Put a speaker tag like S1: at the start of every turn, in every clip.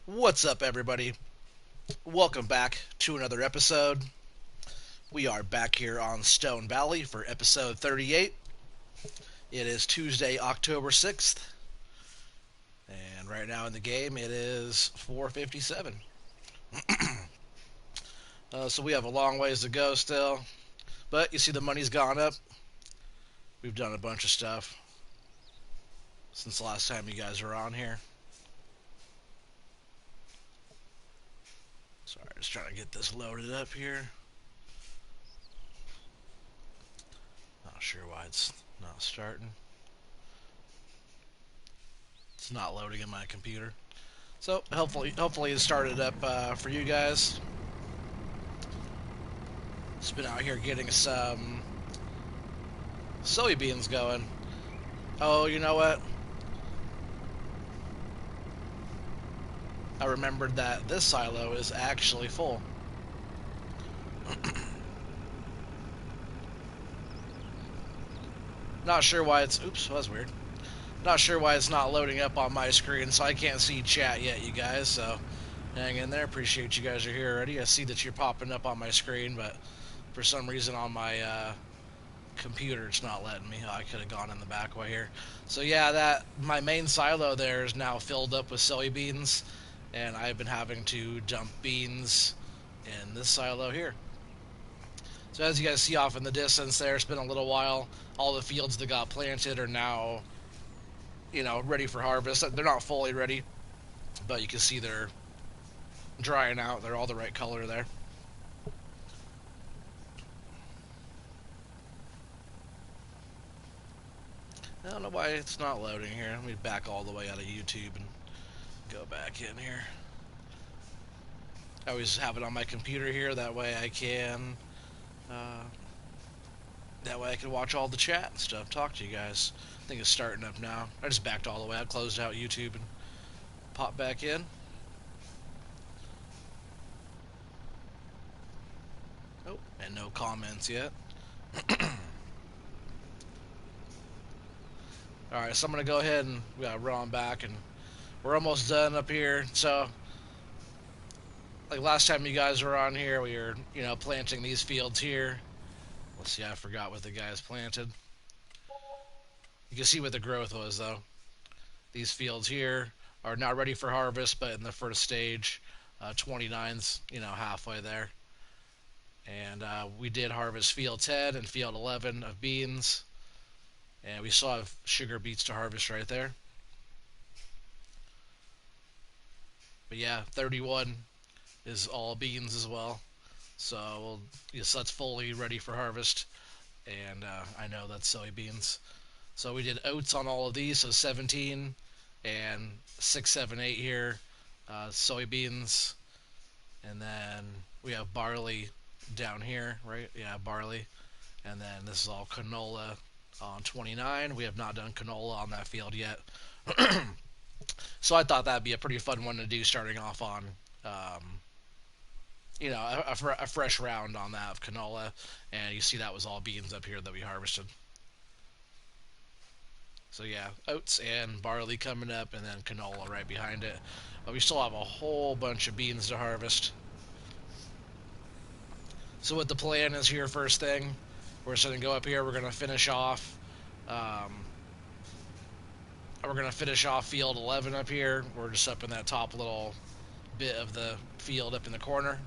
S1: What's up, everybody? Welcome back to another episode. We are back here on Stone Valley for episode 38. It is Tuesday, October 6th, and right now in the game it is 4:57. So we have a long ways to go still, but you see the money's gone up. We've done a bunch of stuff since the last time you guys were on here. Sorry, just trying to get this loaded up here. Not sure why it's not starting. It's not loading in my computer. So hopefully it started up for you guys. Just been out here getting some soybeans going. Oh, you know what? I remembered that this silo is actually full. Not sure why it's. Oops, that was weird. Not sure why it's not loading up on my screen, so I can't see chat yet, you guys. So hang in there. Appreciate you guys are here already. I see that you're popping up on my screen, but for some reason on my computer it's not letting me. Oh, I could have gone in the back way here. So yeah, that my main silo there is now filled up with soybeans, and I've been having to dump beans in this silo here. So as you guys see off in the distance there, it's been a little while. All the fields that got planted are now, ready for harvest. They're not fully ready, but you can see they're drying out. They're all the right color there. I don't know why it's not loading here. Let me back all the way out of YouTube and go back in here. I always have it on my computer here. Uh, that way I can watch all the chat and stuff, talk to you guys. I think it's starting up now. I just backed all the way out, closed out YouTube, and popped back in. Oh, and no comments yet. Alright, so I'm going to go ahead and run back, and we're almost done up here. So, like last time you guys were on here, we were, planting these fields here. Let's see, I forgot what the guys planted. You can see what the growth was, though. These fields here are now ready for harvest, but in the first stage, 29's, halfway there. And we did harvest field 10 and field 11 of beans. And we still have sugar beets to harvest right there. But yeah, 31 is all beans as well. So yes, that's fully ready for harvest. And I know that's soybeans. So we did oats on all of these, so 17 and 6, 7, 8 here, soybeans, and then we have barley down here, right? Yeah, barley, and then this is all canola on 29. We have not done canola on that field yet, so I thought that'd be a pretty fun one to do, starting off on, a fresh round on that of canola, and you see that was all beans up here that we harvested. So yeah, oats and barley coming up, and then canola right behind it. But we still have a whole bunch of beans to harvest. So what the plan is here, first thing, we're just gonna go up here. Um, we're gonna finish off field 11 up here. We're just up in that top little bit of the field up in the corner.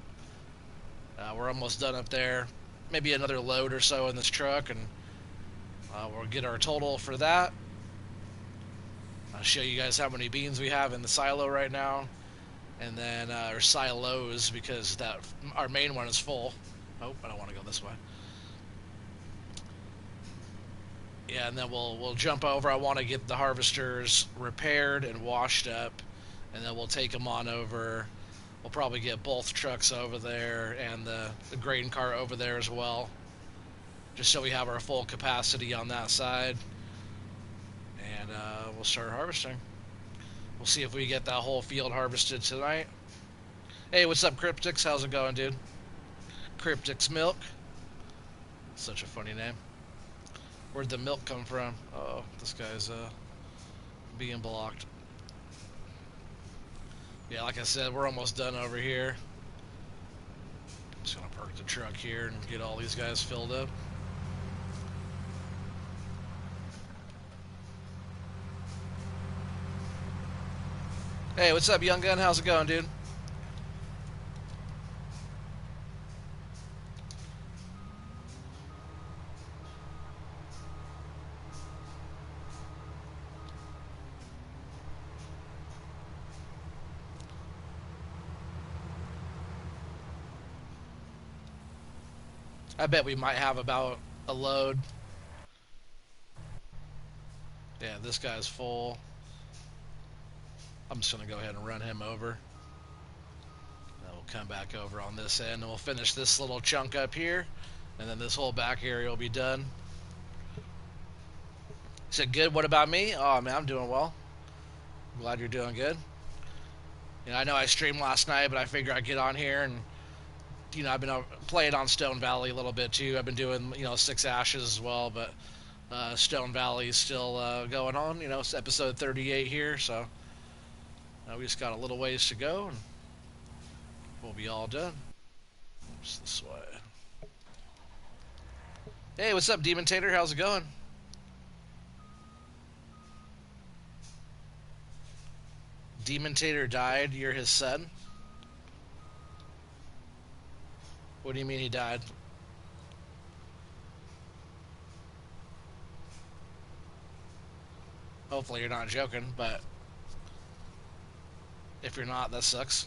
S1: We're almost done up there. Maybe another load or so in this truck, and we'll get our total for that. I'll show you guys how many beans we have in the silo right now, and then or silos, because that our main one is full. Oh, I don't want to go this way. Yeah, and then we'll jump over. I want to get the harvesters repaired and washed up, and then we'll take them on over. We'll probably get both trucks over there and the grain cart over there as well, just so we have our full capacity on that side, and we'll start harvesting. We'll see if we get that whole field harvested tonight. Hey, what's up, Cryptix? How's it going, dude? Cryptix Milk. Such a funny name. Where'd the milk come from? Oh, this guy's being blocked. Yeah, like I said, we're almost done over here. Just gonna park the truck here and get all these guys filled up. Hey, what's up, young gun? How's it going, dude? I bet we might have about a load. Yeah, this guy's full. I'm just gonna go ahead and run him over. Then we'll come back over on this end and we'll finish this little chunk up here. And then this whole back area will be done. He said, good, what about me? Oh, man, I'm doing well. I'm glad you're doing good. I know I streamed last night, but I figure I'd get on here and, I've been playing on Stone Valley a little bit too. I've been doing, Six Ashes as well, but Stone Valley is still going on. It's episode 38 here, so we just got a little ways to go and we'll be all done. Just this way. Hey, what's up, Demon Tater? How's it going? Demon Tater died. You're his son? What do you mean he died? Hopefully you're not joking, but if you're not, that sucks.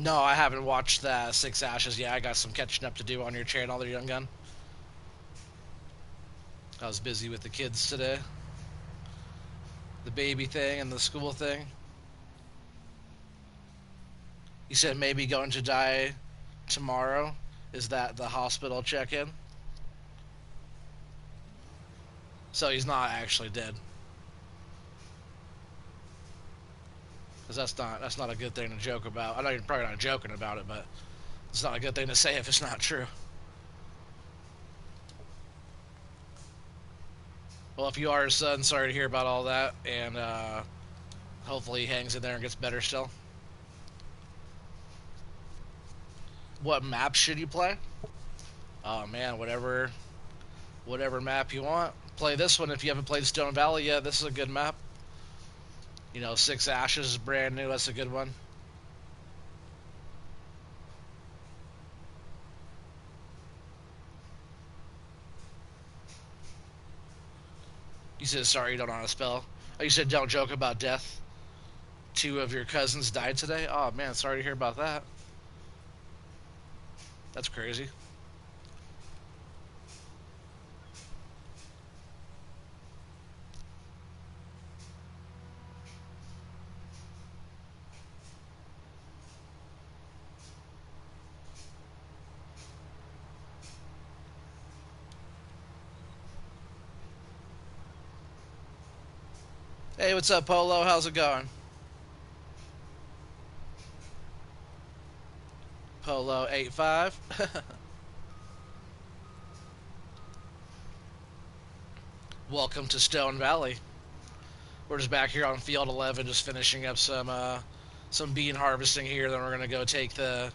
S1: No, I haven't watched Six Ashes yet. I got some catching up to do on your channel there, young gun. I was busy with the kids today. The baby thing and the school thing. You said maybe going to die tomorrow. Is that the hospital check-in? So he's not actually dead. Because that's not a good thing to joke about. I know you're probably not joking about it, but it's not a good thing to say if it's not true. Well, if you are his son, sorry to hear about all that, and hopefully he hangs in there and gets better still. What map should you play? Oh man, whatever map you want. Play this one if you haven't played Stone Valley yet. This is a good map. Six Ashes is brand new. That's a good one. You said sorry you don't know how to spell. Oh, you said don't joke about death. Two of your cousins died today. Oh man, sorry to hear about that. That's crazy. Hey, what's up, Polo? How's it going? Polo 85. Welcome to Stone Valley. We're just back here on Field 11, just finishing up some bean harvesting here. Then we're gonna go take the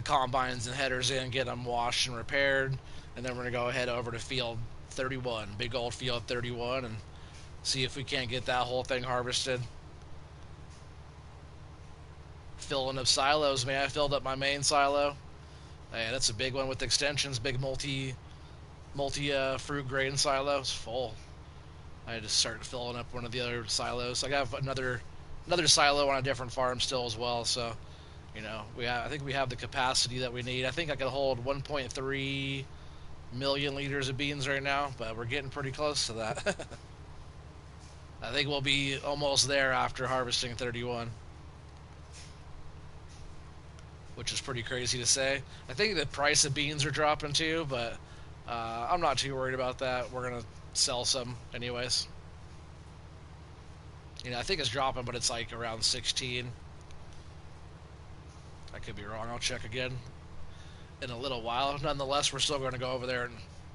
S1: combines and headers in, get them washed and repaired, and then we're gonna go head over to Field 31, big old Field 31, and see if we can't get that whole thing harvested. Filling up silos, man. I filled up my main silo. Hey, that's a big one with extensions, big multi fruit grain silo. It's full. I just started filling up one of the other silos. I got another silo on a different farm still as well. So, I think we have the capacity that we need. I think I can hold 1.3 million liters of beans right now, but we're getting pretty close to that. I think we'll be almost there after harvesting 31, which is pretty crazy to say. I think the price of beans are dropping too, but I'm not too worried about that. We're gonna sell some anyways. I think it's dropping, but it's like around 16. I could be wrong. I'll check again in a little while. Nonetheless, we're still going to go over there and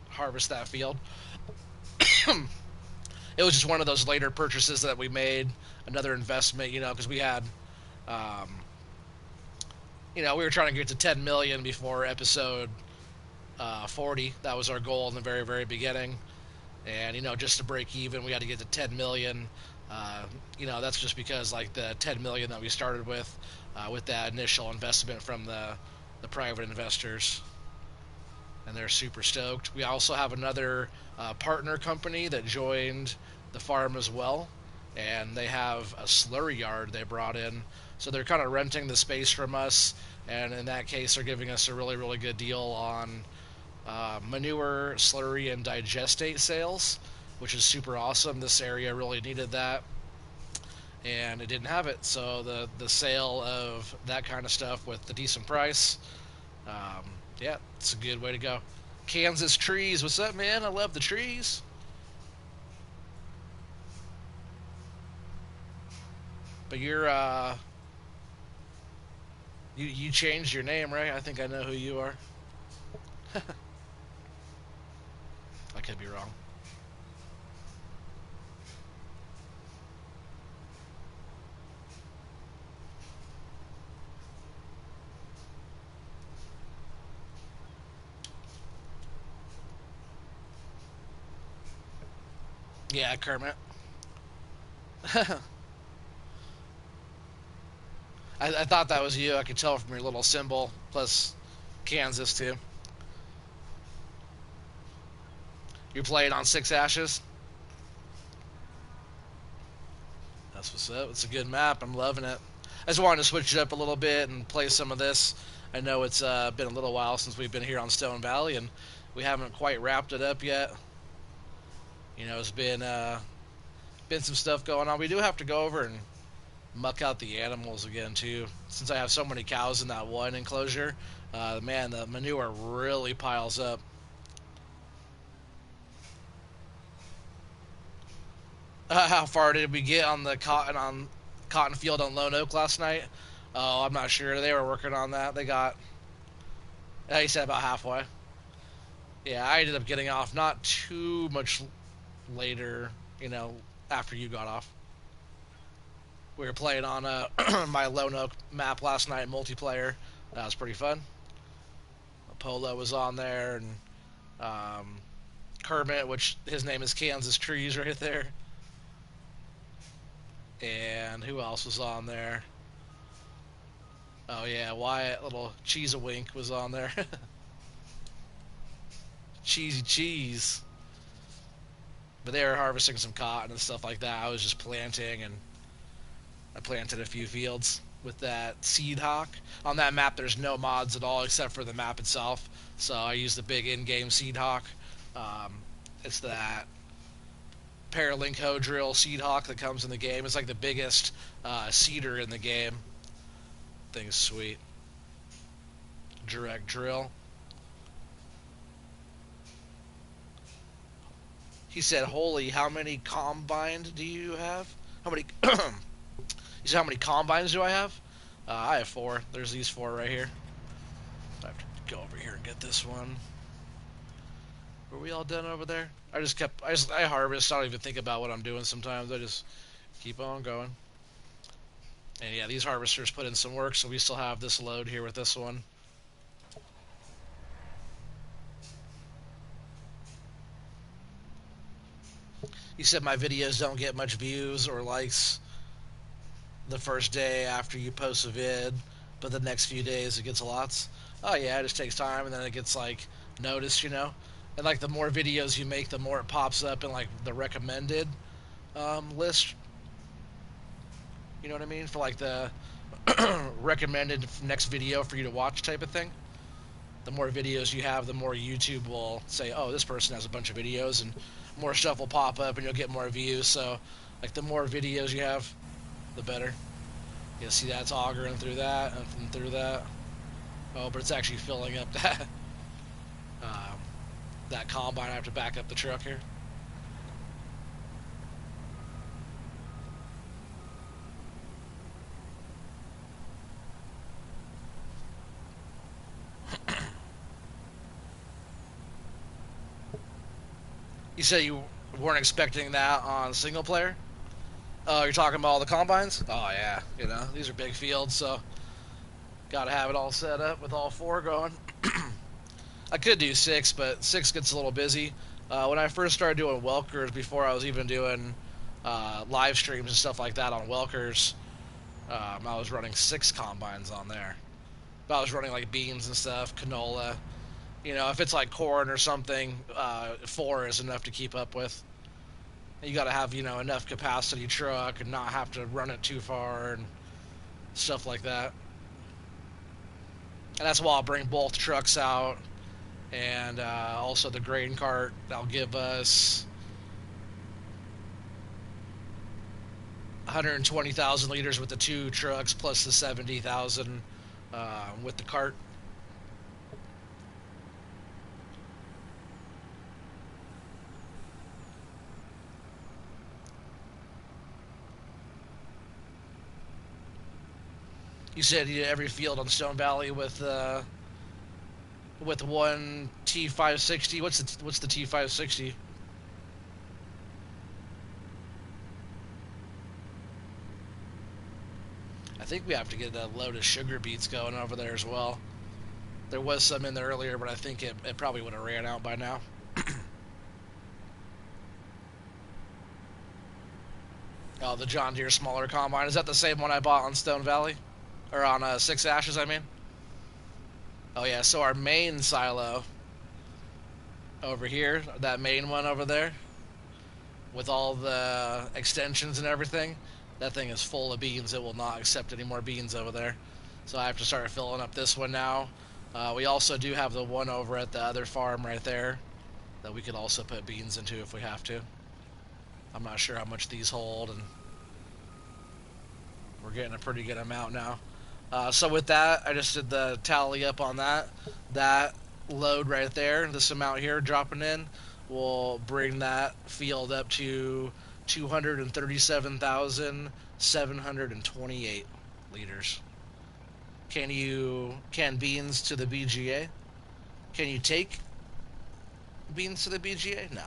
S1: harvest that field. It was just one of those later purchases that we made, another investment, because we had, um, we were trying to get to 10 million before episode 40. That was our goal in the very, very beginning. And, just to break even, we had to get to 10 million. That's just because, like, the 10 million that we started with that initial investment from the private investors, and they're super stoked. We also have another partner company that joined the farm as well, and they have a slurry yard they brought in. So they're kind of renting the space from us, and in that case, they're giving us a really, really good deal on manure, slurry, and digestate sales, which is super awesome. This area really needed that, and it didn't have it. So the sale of that kind of stuff with the decent price, yeah, it's a good way to go. Kansas trees, what's up, man? I love the trees. But you changed your name, right? I think I know who you are. I could be wrong. Yeah, Kermit. I thought that was you. I could tell from your little symbol. Plus, Kansas too. You're playing on Six Ashes. That's what's up. It's a good map. I'm loving it. I just wanted to switch it up a little bit and play some of this. I know it's been a little while since we've been here on Stone Valley, and we haven't quite wrapped it up yet. It's been some stuff going on. We do have to go over and muck out the animals again too. Since I have so many cows in that one enclosure, man, the manure really piles up. How far did we get on the cotton field on Lone Oak last night? Oh, I'm not sure. They were working on that. They got, he said about halfway. Yeah, I ended up getting off not too much later, after you got off. We were playing on my Lone Oak map last night, multiplayer. That was pretty fun. Polo was on there, and Kermit, which his name is Kansas Trees right there. And who else was on there? Oh yeah, Wyatt, little Cheese a Wink was on there. Cheesy cheese. But they were harvesting some cotton and stuff like that. I was just planting, and I planted a few fields with that Seed Hawk. On that map, there's no mods at all except for the map itself. So I used the big in-game Seed Hawk. It's that Paralinko drill Seed Hawk that comes in the game. It's like the biggest seeder in the game. Thing's sweet. Direct drill. He said, "Holy, how many combines do you have? How many?" He said, "How many combines do I have?" I have 4. There's these 4 right here. I have to go over here and get this one. Were we all done over there? I harvest. I don't even think about what I'm doing sometimes. I just keep on going. And yeah, these harvesters put in some work, so we still have this load here with this one. He said my videos don't get much views or likes the first day after you post a vid, but the next few days it gets lots. Oh yeah, it just takes time, and then it gets like noticed, And like the more videos you make, the more it pops up in like the recommended list. You know what I mean? For like the recommended next video for you to watch type of thing. The more videos you have, the more YouTube will say, "Oh, this person has a bunch of videos," and more stuff will pop up, and you'll get more views. So, like the more videos you have, the better. You'll see that's augering through that and through that. Oh, but it's actually filling up that combine. I have to back up the truck here. You said you weren't expecting that on single player. Oh, you're talking about all the combines? Oh yeah, these are big fields, so got to have it all set up with all four going. I could do six, but six gets a little busy. When I first started doing Welkers, before I was even doing live streams and stuff like that on Welkers, I was running six combines on there. But I was running like beans and stuff, canola. If it's like corn or something, four is enough to keep up with. You got to have enough capacity truck and not have to run it too far and stuff like that. And that's why I'll bring both trucks out, and also the grain cart. That'll give us 120,000 liters with the two trucks, plus the 70,000 with the cart. You said you did every field on Stone Valley with one T560. What's the T560? I think we have to get a load of sugar beets going over there as well. There was some in there earlier, but I think it probably would have ran out by now. Oh, the John Deere smaller combine. Is that the same one I bought on Stone Valley? Or on Six Ashes, I mean? Oh, yeah, so our main silo over here, that main one over there, with all the extensions and everything, that thing is full of beans. It will not accept any more beans over there. So I have to start filling up this one now. We also do have the one over at the other farm right there that we could also put beans into if we have to. I'm not sure how much these hold, and we're getting a pretty good amount now. So with that, I just did the tally up on that. That load right there, this amount here dropping in, will bring that field up to 237,728 liters. Can beans to the BGA? Can you take beans to the BGA? No.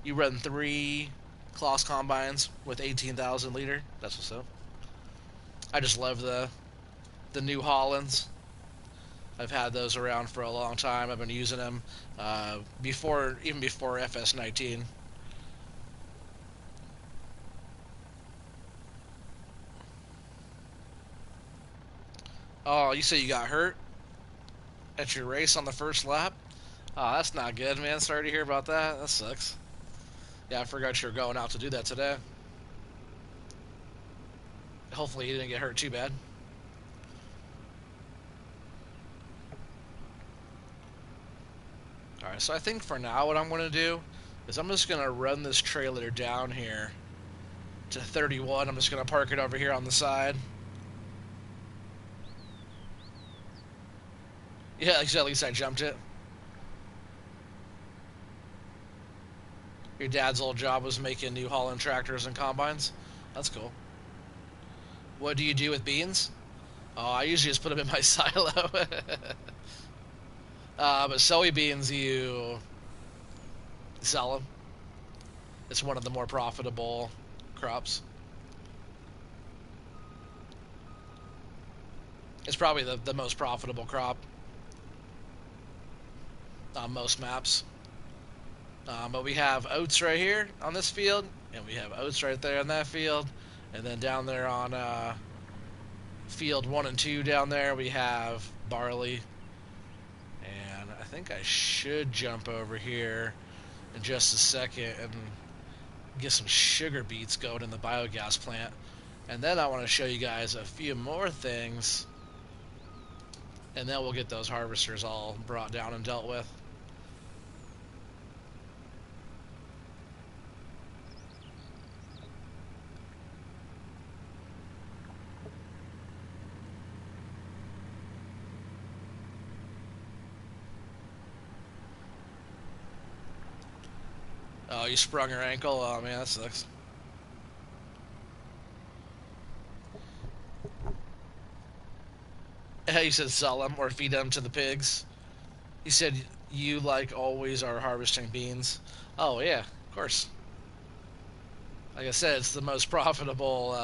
S1: You run 3 Kloss combines with 18,000 liter. That's what's up. I just love the New Hollands. I've had those around for a long time. I've been using them even before FS19. Oh, you say you got hurt at your race on the first lap? Oh, that's not good, man. Sorry to hear about that. That sucks. Yeah, I forgot you were going out to do that today. Hopefully you didn't get hurt too bad. Alright, so I think for now what I'm going to do is I'm just going to run this trailer down here to 31. I'm just going to park it over here on the side. Yeah, at least I jumped it. Your dad's old job was making New Holland tractors and combines. That's cool. What do you do with beans? Oh, I usually just put them in my silo. But soybeans, you sell them. It's one of the more profitable crops. It's probably the most profitable crop on most maps. But we have oats right here on this field, and we have oats right there on that field, and then down there on field 1 and 2 down there we have barley. And I think I should jump over here in just a second and get some sugar beets going in the biogas plant. And then I want to show you guys a few more things, and then we'll get those harvesters all brought down and dealt with. Oh, you sprung your ankle? Oh man, that sucks. You said sell them or feed them to the pigs. You said you, like always, are harvesting beans. Oh yeah, of course. Like I said, it's the most profitable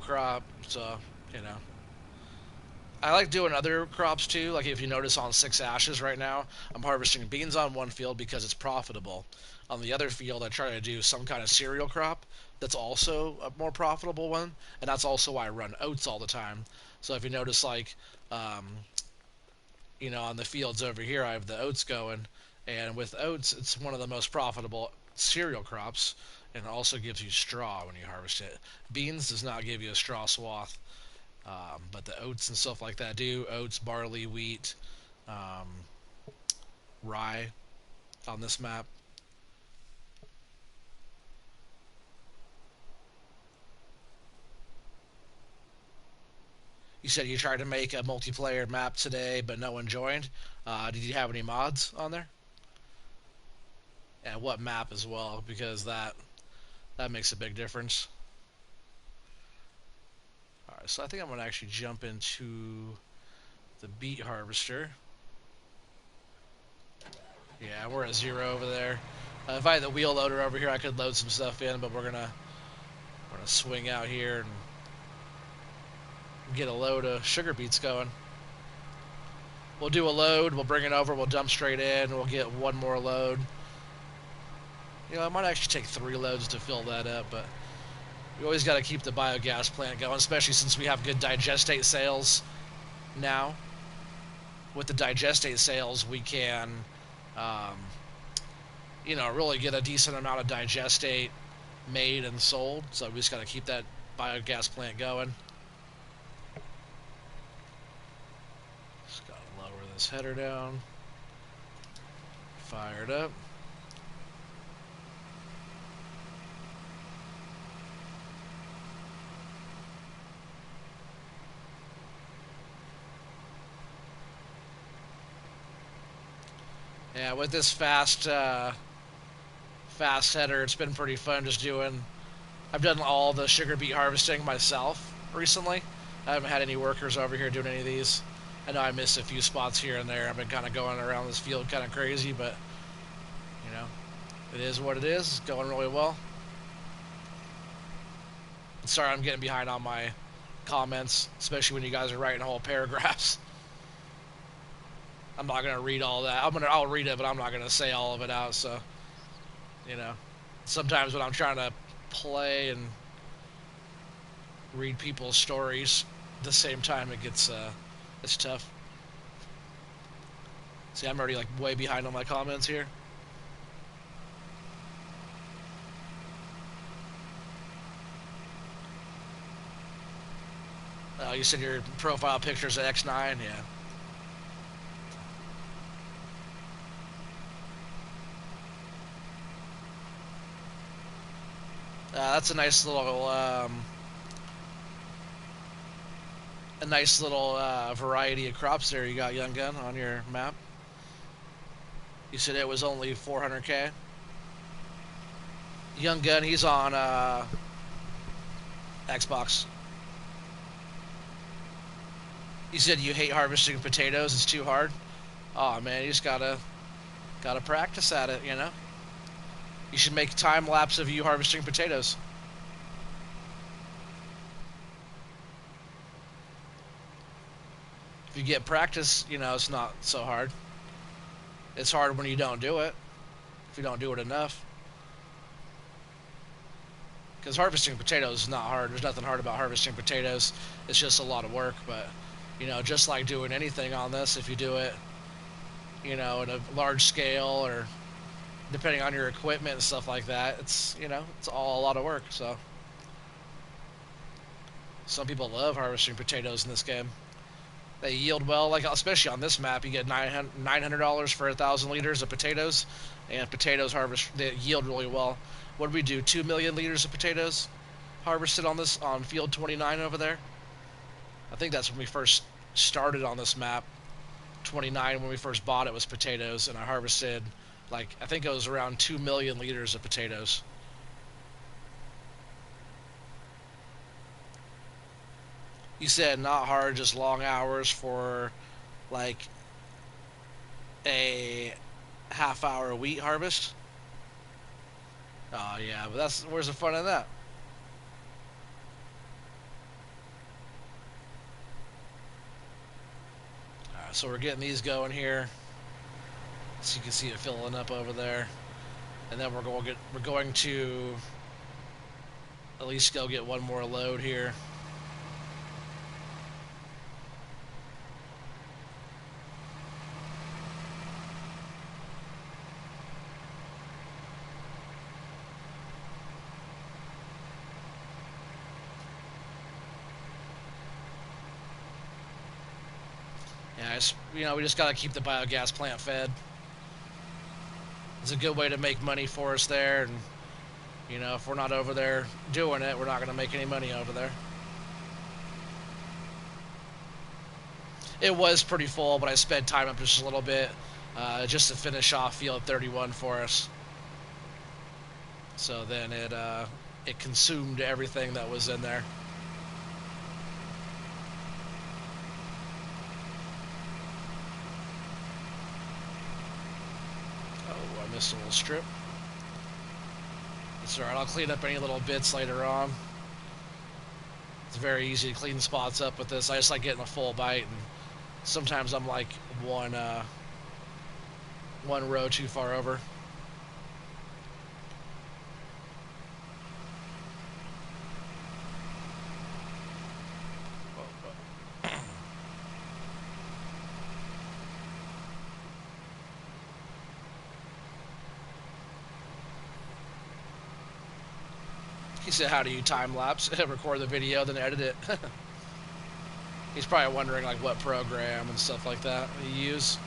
S1: crop. So you know, I like doing other crops too. Like if you notice on 6 ashes right now, I'm harvesting beans on one field because it's profitable. On the other field, I try to do some kind of cereal crop that's also a more profitable one, and that's also why I run oats all the time. So if you notice, like, um, on the fields over here, I have the oats going, and with oats, it's one of the most profitable cereal crops, and it also gives you straw when you harvest it. Beans does not give you a straw swath, but the oats and stuff like that do. Oats, barley, wheat, um, rye on this map. You said you tried to make a multiplayer map today, but no one joined. Did you have any mods on there? And what map as well? Because that makes a big difference. All right, so I think I'm gonna actually jump into the beet harvester. Yeah, we're at 0 over there. If I had the wheel loader over here, I could load some stuff in, but we're gonna swing out here and get a load of sugar beets going. We'll do a load, we'll bring it over, we'll dump straight in, we'll get one more load. I might actually take 3 loads to fill that up, but we always got to keep the biogas plant going, especially since we have good digestate sales now. With the digestate sales, we can, um, really get a decent amount of digestate made and sold. So we just got to keep that biogas plant going. Just got to lower this header down. Fire it up. Yeah, with this fast header, it's been pretty fun just doing. I've done all the sugar beet harvesting myself recently. I haven't had any workers over here doing any of these. I know I missed a few spots here and there. I've been kind of going around this field kind of crazy, but you know, it is what it is. It's going really well. Sorry, I'm getting behind on my comments, especially when you guys are writing whole paragraphs. I'm not gonna read all that. I'll read it, but I'm not gonna say all of it out. So, you know, sometimes when I'm trying to play and read people's stories at the same time, it's tough. See, I'm already like way behind on my comments here. You said your profile picture's at X9, yeah. That's a nice little variety of crops there you got, Young Gun, on your map. You said it was only 400k. Young Gun, he's on Xbox. You said you hate harvesting potatoes. It's too hard. Oh man, you just gotta practice at it. You should make time lapse of you harvesting potatoes. If you get practice, it's not so hard. It's hard when you don't do it. If you don't do it enough. Because harvesting potatoes is not hard. There's nothing hard about harvesting potatoes. It's just a lot of work. But, just like doing anything on this, if you do it, in a large scale or depending on your equipment and stuff like that, it's all a lot of work. So, some people love harvesting potatoes in this game. They yield well, like especially on this map, you get $900 for 1,000 liters of potatoes, and potatoes they yield really well. What did we do? 2 million liters of potatoes harvested on field 29 over there. I think that's when we first started on this map. 29 when we first bought it was potatoes, and I harvested I think it was around 2 million liters of potatoes. You said not hard, just long hours for like a half-hour wheat harvest. Oh yeah, but where's the fun in that? Alright, so we're getting these going here, so you can see it filling up over there, and then we're going to at least go get one more load here. Yeah, we just gotta keep the biogas plant fed. It's a good way to make money for us there, and if we're not over there doing it, we're not gonna make any money over there. It was pretty full, but I sped time up just a little bit, just to finish off field 31 for us. So then it consumed everything that was in there. Oh, I missed a little strip. It's alright, I'll clean up any little bits later on. It's very easy to clean spots up with this. I just like getting a full bite, and sometimes I'm like one row too far over. He said, how do you time lapse? Record the video, then edit it. He's probably wondering like what program and stuff like that you use.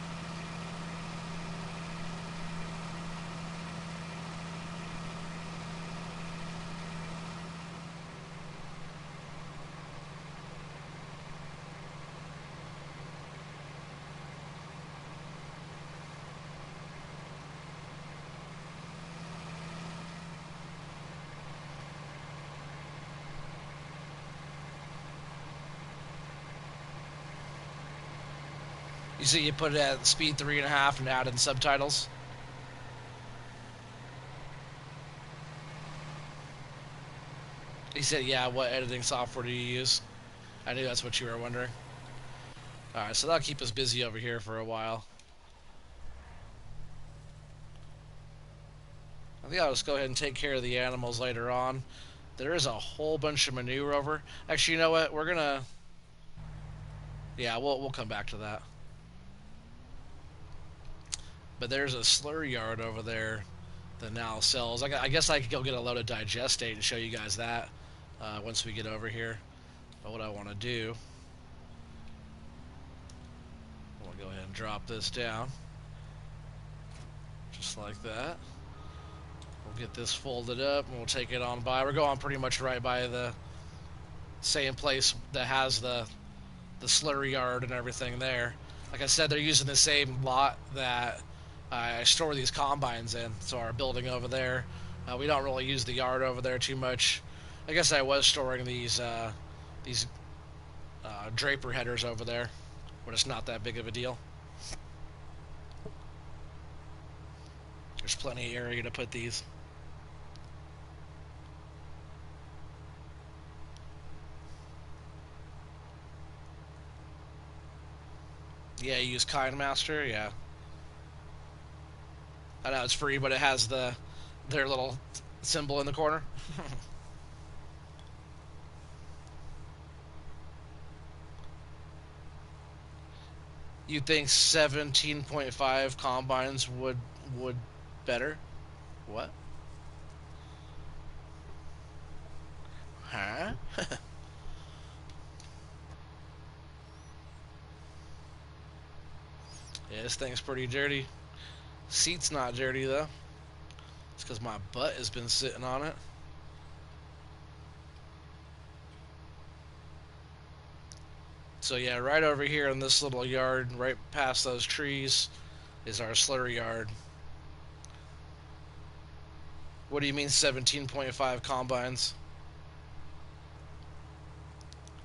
S1: You see, you put it at speed 3.5 and add in subtitles. He said, yeah, what editing software do you use? I knew that's what you were wondering. Alright, so that'll keep us busy over here for a while. I think I'll just go ahead and take care of the animals later on. There is a whole bunch of manure over. Actually, you know what? We're gonna... Yeah, we'll come back to that. But there's a slurry yard over there that now sells. I guess I could go get a load of digestate and show you guys that once we get over here. But what I want to do, I'm going to go ahead and drop this down. Just like that. We'll get this folded up and we'll take it on by. We're going pretty much right by the same place that has the slurry yard and everything there. Like I said, they're using the same lot that I store these combines in, so our building over there. We don't really use the yard over there too much. I guess I was storing these draper headers over there, but it's not that big of a deal. There's plenty of area to put these. Yeah, you use KindMaster, yeah. I know it's free, but it has their little symbol in the corner. You think 17.5 combines would better? What? Huh? Yeah, this thing's pretty dirty. Seat's not dirty though. It's because my butt has been sitting on it. So yeah, right over here in this little yard, right past those trees, is our slurry yard. What do you mean 17.5 combines?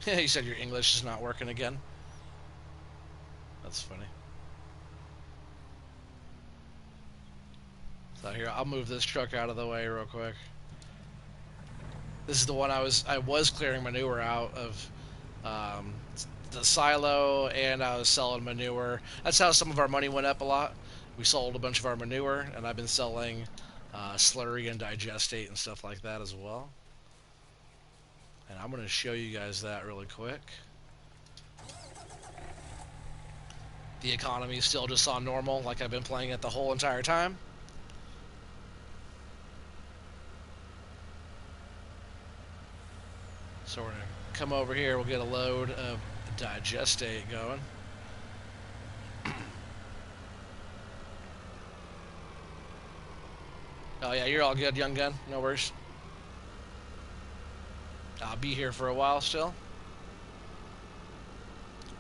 S1: You said your English is not working again. That's funny. So here, I'll move this truck out of the way real quick. This is the one I was clearing manure out of, um, the silo, and I was selling manure. That's how some of our money went up a lot. We sold a bunch of our manure, and I've been selling slurry and digestate and stuff like that as well. And I'm going to show you guys that really quick. The economy is still just on normal, like I've been playing it the whole entire time. So we're going to come over here. We'll get a load of digestate going. Oh yeah, you're all good, young gun. No worries. I'll be here for a while still.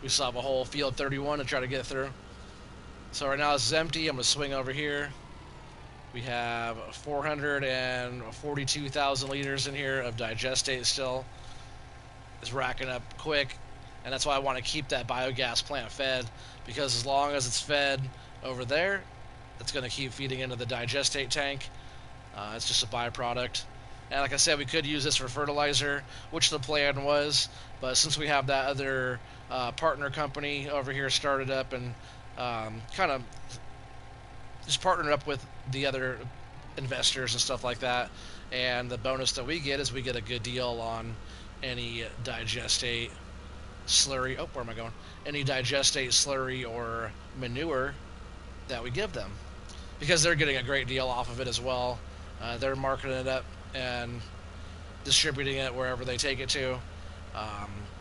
S1: We still have a whole field 31 to try to get through. So right now this is empty. I'm going to swing over here. We have 442,000 liters in here of digestate still. It's racking up quick, and that's why I want to keep that biogas plant fed, because as long as it's fed over there, it's going to keep feeding into the digestate tank. It's just a byproduct. And like I said, we could use this for fertilizer, which the plan was, but since we have that other partner company over here started up and kind of just partnered up with the other investors and stuff like that, and the bonus that we get is we get a good deal on any digestate slurry. Oh, where am I going? Any digestate slurry or manure that we give them, because they're getting a great deal off of it as well. They're marketing it up and distributing it wherever they take it to.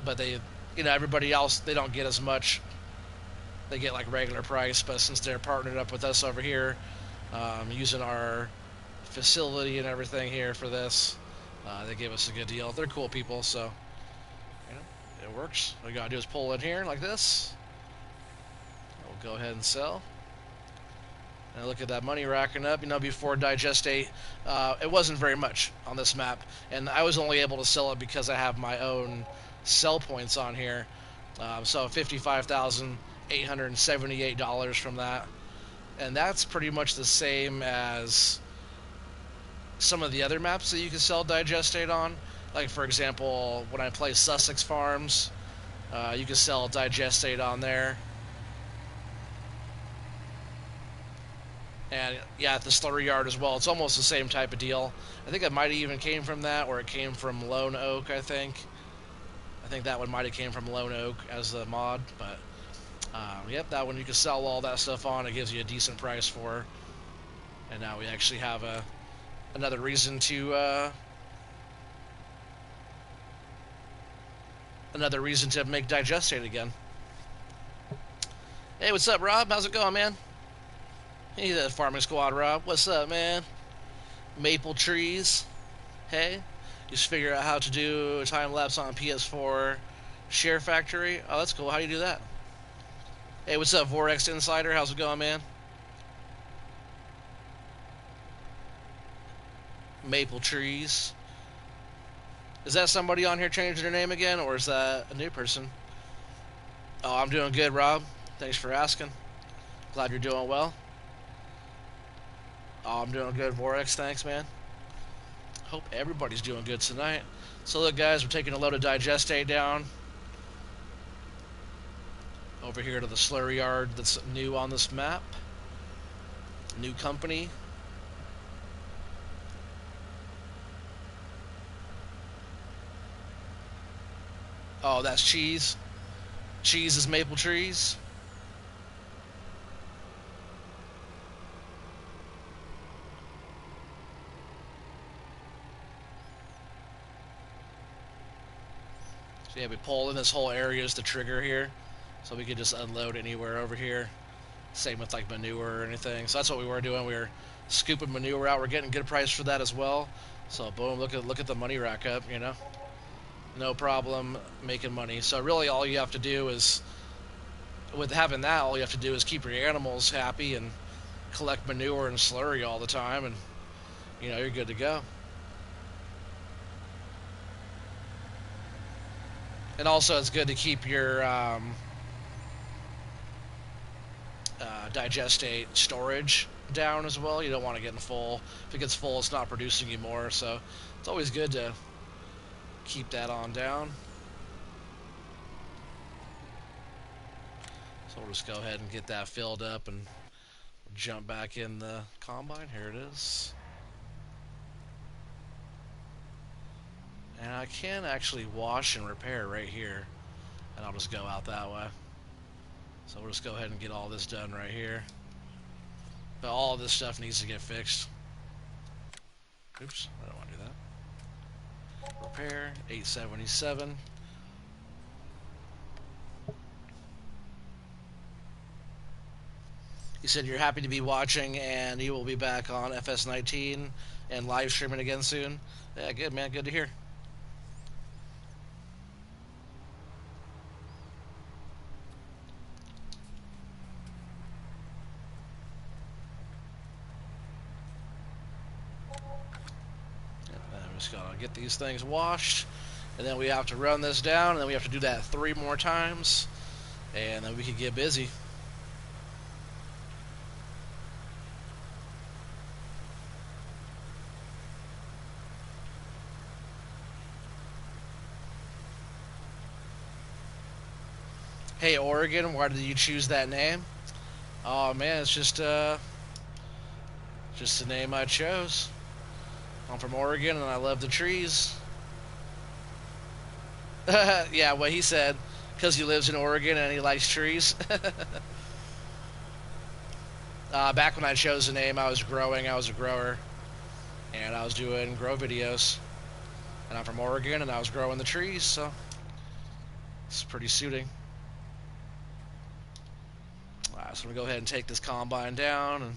S1: But they, everybody else, they don't get as much. They get like regular price, but since they're partnered up with us over here, using our facility and everything here for this, they gave us a good deal. They're cool people, so it works. All you gotta do is pull in here like this. We'll go ahead and sell. And look at that money racking up. Before digestate, it wasn't very much on this map, and I was only able to sell it because I have my own sell points on here. So $55,878 from that, and that's pretty much the same as some of the other maps that you can sell digestate on. Like for example, when I play Sussex Farms, you can sell digestate on there. And yeah, at the slurry yard as well. It's almost the same type of deal. I think it might have even came from that, or it came from Lone Oak, I think. I think that one might have came from Lone Oak as the mod, but yep, that one you can sell all that stuff on. It gives you a decent price for. And now we actually have another reason to make digestate again. Hey, what's up, Rob? How's it going, man? Hey, the farming squad, Rob. What's up, man? Maple trees. Hey, just figure out how to do a time lapse on PS4 Share Factory. Oh, that's cool. How do you do that? Hey, what's up, Vorex Insider? How's it going, man? Maple trees. Is that somebody on here changing their name again, or is that a new person? Oh, I'm doing good, Rob. Thanks for asking. Glad you're doing well. Oh, I'm doing good, Vorex. Thanks, man. Hope everybody's doing good tonight. So look, guys, we're taking a load of digestate down over here to the slurry yard that's new on this map. New company. Oh, that's cheese. Cheese is maple trees. So yeah, we pull in this whole area is the trigger here, so we could just unload anywhere over here. Same with like manure or anything. So that's what we were doing. We were scooping manure out. We're getting good price for that as well. So boom, look at the money rack up. No problem making money. So really, all you have to do is, with having that, all you have to do is keep your animals happy and collect manure and slurry all the time, and you're good to go. And also, it's good to keep your digestate storage down as well. You don't want to get in full. If it gets full, it's not producing you more. So it's always good to keep that on down. So we'll just go ahead and get that filled up and jump back in the combine. Here it is. And I can actually wash and repair right here. And I'll just go out that way. So we'll just go ahead and get all this done right here. But all of this stuff needs to get fixed. Oops, I don't want to do that. Repair, 877. You said you're happy to be watching and you will be back on FS19 and live streaming again soon. Yeah, good, man. Good to hear. I'm just going to get these things washed. And then we have to run this down. And then we have to do that 3 more times. And then we can get busy. Hey, Oregon, why did you choose that name? Oh, man, it's just the name I chose. I'm from Oregon, and I love the trees. Yeah, what he said, because he lives in Oregon and he likes trees. Back when I chose the name, I was growing. I was a grower, and I was doing grow videos. And I'm from Oregon, and I was growing the trees, so it's pretty suiting. So I'm going to go ahead and take this combine down and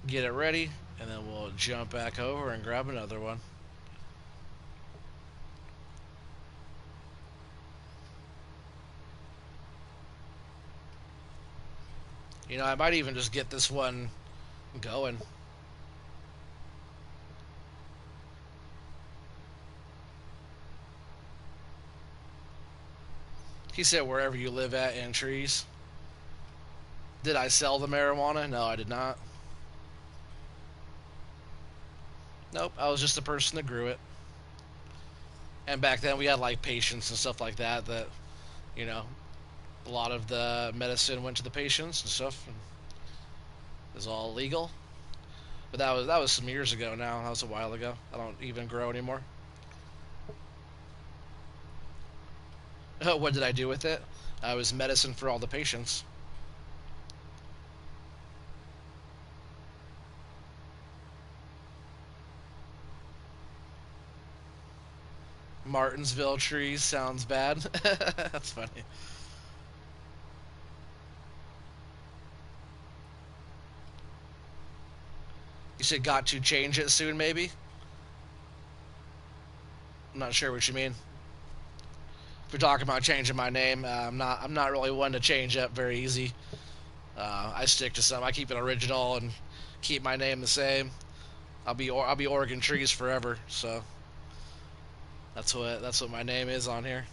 S1: get it ready, and then we'll jump back over and grab another one. You know, I might even just get this one going. He said wherever you live at in trees. Did I sell the marijuana? No, I did not. Nope, I was just the person that grew it. And back then we had like patients and stuff like that, you know, a lot of the medicine went to the patients and stuff. And it was all legal. But that was some years ago now. That was a while ago. I don't even grow anymore. What did I do with it? I was medicine for all the patients. Martinsville trees sounds bad. That's funny. You said got to change it soon, maybe? I'm not sure what you mean. If we're talking about changing my name, I'm not really one to change up very easy. I stick to some. I keep it original and keep my name the same. I'll be Oregon Trees forever. So that's what my name is on here.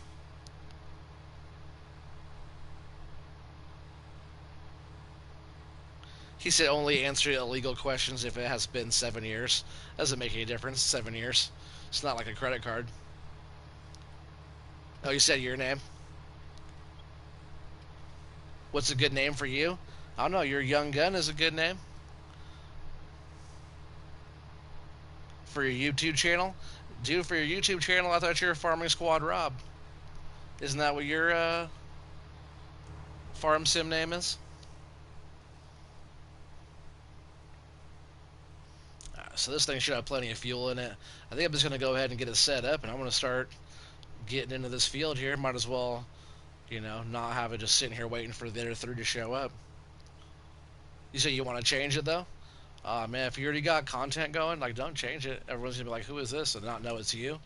S1: He said only answer illegal questions if it has been 7 years. Doesn't make any difference. 7 years. It's not like a credit card. Oh, you said your name. What's a good name for you? I don't know. Your Young Gun is a good name for your YouTube channel. Dude, for your YouTube channel, I thought you were Farming Squad Rob. Isn't that what your farm sim name is? So this thing should have plenty of fuel in it. I think I'm just going to go ahead and get it set up, and I'm going to start getting into this field here. Might as well, you know, not have it just sitting here waiting for the other 3 to show up. You say you want to change it, though? Man, if you already got content going, like, don't change it. Everyone's going to be like, who is this? And not know it's you.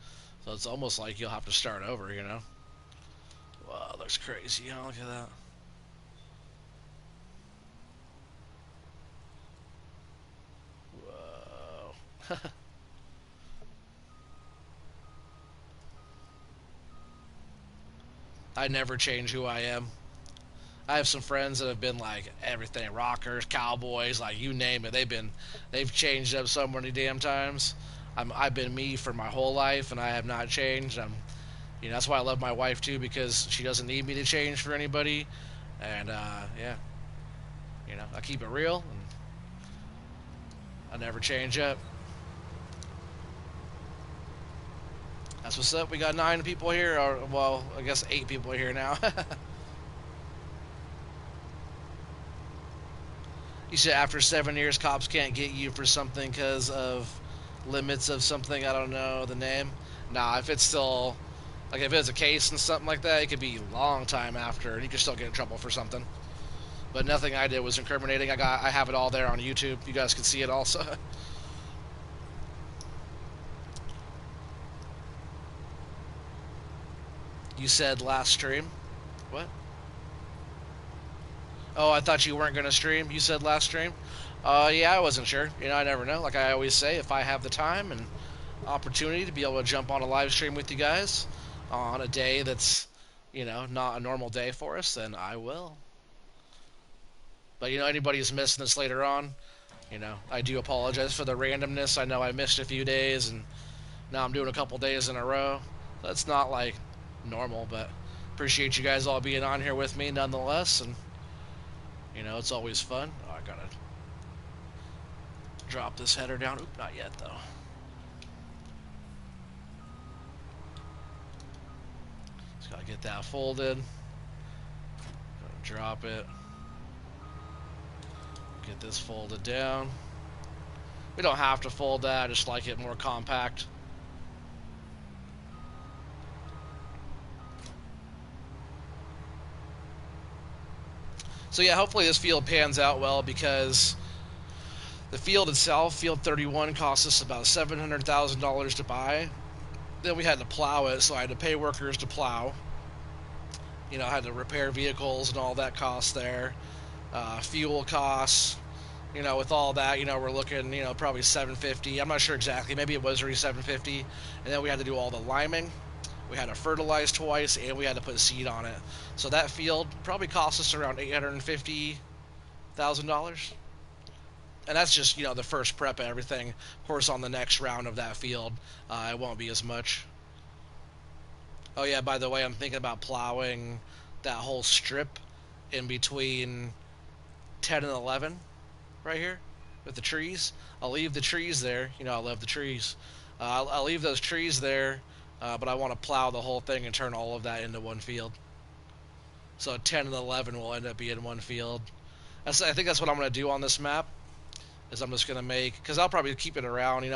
S1: So it's almost like you'll have to start over, you know? Wow, looks crazy. You know, look at that. Whoa. I never change who I am. I have some friends that have been like everything, rockers, cowboys, like you name it. They've changed up so many damn times. I've been me for my whole life, and I have not changed. That's why I love my wife too, because she doesn't need me to change for anybody. And yeah, I keep it real, and I never change up. That's what's up. We got 9 people here, or well, I guess 8 people here now. You said after 7 years, cops can't get you for something because of limits of something. I don't know the name. Nah, if it's still like if it's a case and something like that, it could be a long time after, and you could still get in trouble for something. But nothing I did was incriminating. I have it all there on YouTube. You guys can see it also. You said last stream. What? Oh, I thought you weren't gonna stream. You said last stream. Yeah, I wasn't sure. I never know. Like I always say, if I have the time and opportunity to be able to jump on a live stream with you guys on a day that's, not a normal day for us, then I will. But anybody who's missing this later on, I do apologize for the randomness. I know I missed a few days, and now I'm doing a couple days in a row. That's not like normal, but appreciate you guys all being on here with me nonetheless, and it's always fun. Oh, I gotta drop this header down. Oop, not yet though. Just gotta get that folded. Drop it. Get this folded down. We don't have to fold that, I just like it more compact. So yeah, hopefully this field pans out well, because the field itself, field 31, cost us about $700,000 to buy. Then we had to plow it, so I had to pay workers to plow. I had to repair vehicles and all that cost there. Fuel costs. With all that, we're looking, probably 750. I'm not sure exactly. Maybe it was already 750. And then we had to do all the liming. We had to fertilize twice, and we had to put seed on it. So that field probably cost us around $850,000. And that's just, the first prep and everything. Of course, on the next round of that field, it won't be as much. Oh yeah, by the way, I'm thinking about plowing that whole strip in between 10 and 11 right here with the trees. I'll leave the trees there. I love the trees. I'll leave those trees there, but I want to plow the whole thing and turn all of that into one field. So 10 and 11 will end up being one field. I think that's what I'm going to do on this map. Is I'm just going to make, because I'll probably keep it around.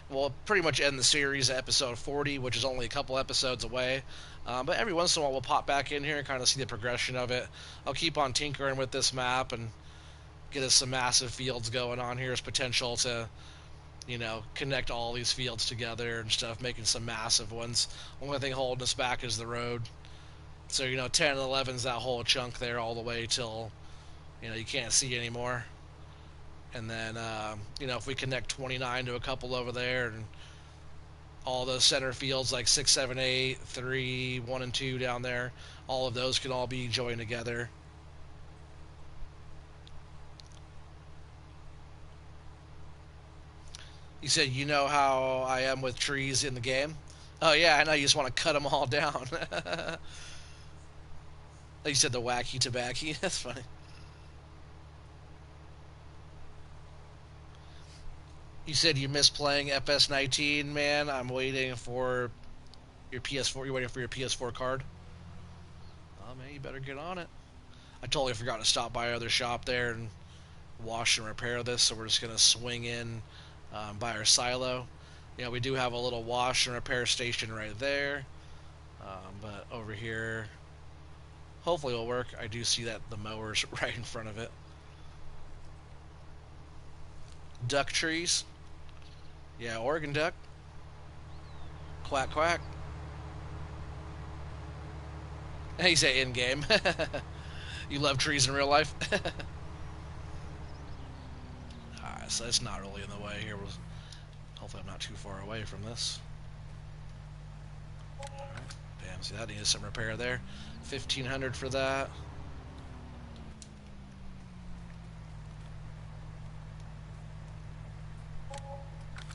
S1: We'll pretty much end the series at episode 40, which is only a couple episodes away. But every once in a while we'll pop back in here and kind of see the progression of it. I'll keep on tinkering with this map and get us some massive fields going on here. There's potential to, connect all these fields together and stuff, making some massive ones. Only thing holding us back is the road. So, 10 and 11 is that whole chunk there all the way till, you can't see anymore. And then, if we connect 29 to a couple over there, and all those center fields like 6, 7, 8, 3, 1, and 2 down there, all of those can all be joined together. You said you know how I am with trees in the game? Oh yeah, I know, you just want to cut them all down. You said the wacky tobacco. That's funny. You said you miss playing FS19, man. I'm waiting for your PS4. You're waiting for your PS4 card? Oh, man, you better get on it. I totally forgot to stop by our other shop there and wash and repair this, so we're just going to swing in by our silo. We do have a little wash and repair station right there. But over here, hopefully it'll work. I do see that the mower's right in front of it. Duck trees. Yeah, Oregon duck. Quack, quack. He say in game. You love trees in real life? Alright, so it's not really in the way here. Hopefully I'm not too far away from this. Alright, damn, see that needed some repair there. 1,500 for that.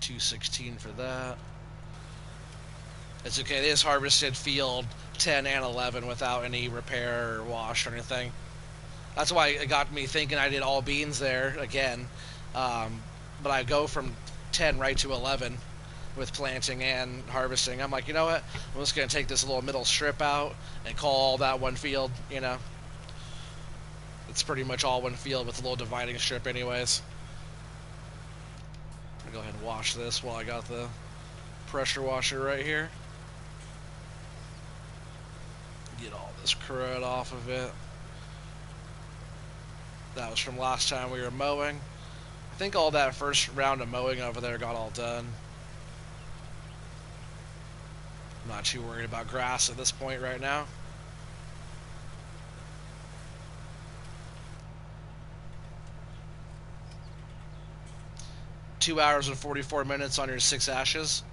S1: 216 for that. It's okay. They just harvested field 10 and 11 without any repair or wash or anything. That's why it got me thinking I did all beans there again. But I go from 10 right to 11 with planting and harvesting. I'm like, you know what? I'm just going to take this little middle strip out and call all that one field, you know. It's pretty much all one field with a little dividing strip anyways. I'm going to go ahead and wash this while I got the pressure washer right here. Get all this crud off of it. That was from last time we were mowing. I think all that first round of mowing over there got all done. I'm not too worried about grass at this point right now. Two hours and 44 minutes on your 6 ashes.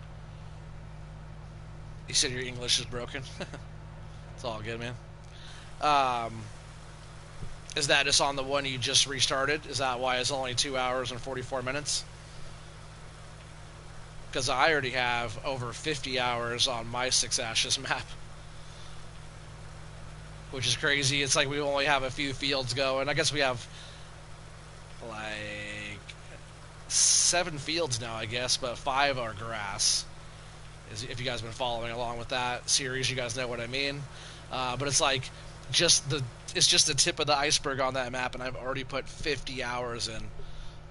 S1: You said your English is broken. It's all good, man. Is that just on the one you just restarted? Is that why it's only 2 hours and 44 minutes? Because I already have over 50 hours on my 6 ashes map. Which is crazy. It's like we only have a few fields going. I guess we have like 7 fields now, I guess, but 5 are grass. If you guys have been following along with that series, you guys know what I mean. But it's like it's just the tip of the iceberg on that map, and I've already put 50 hours in.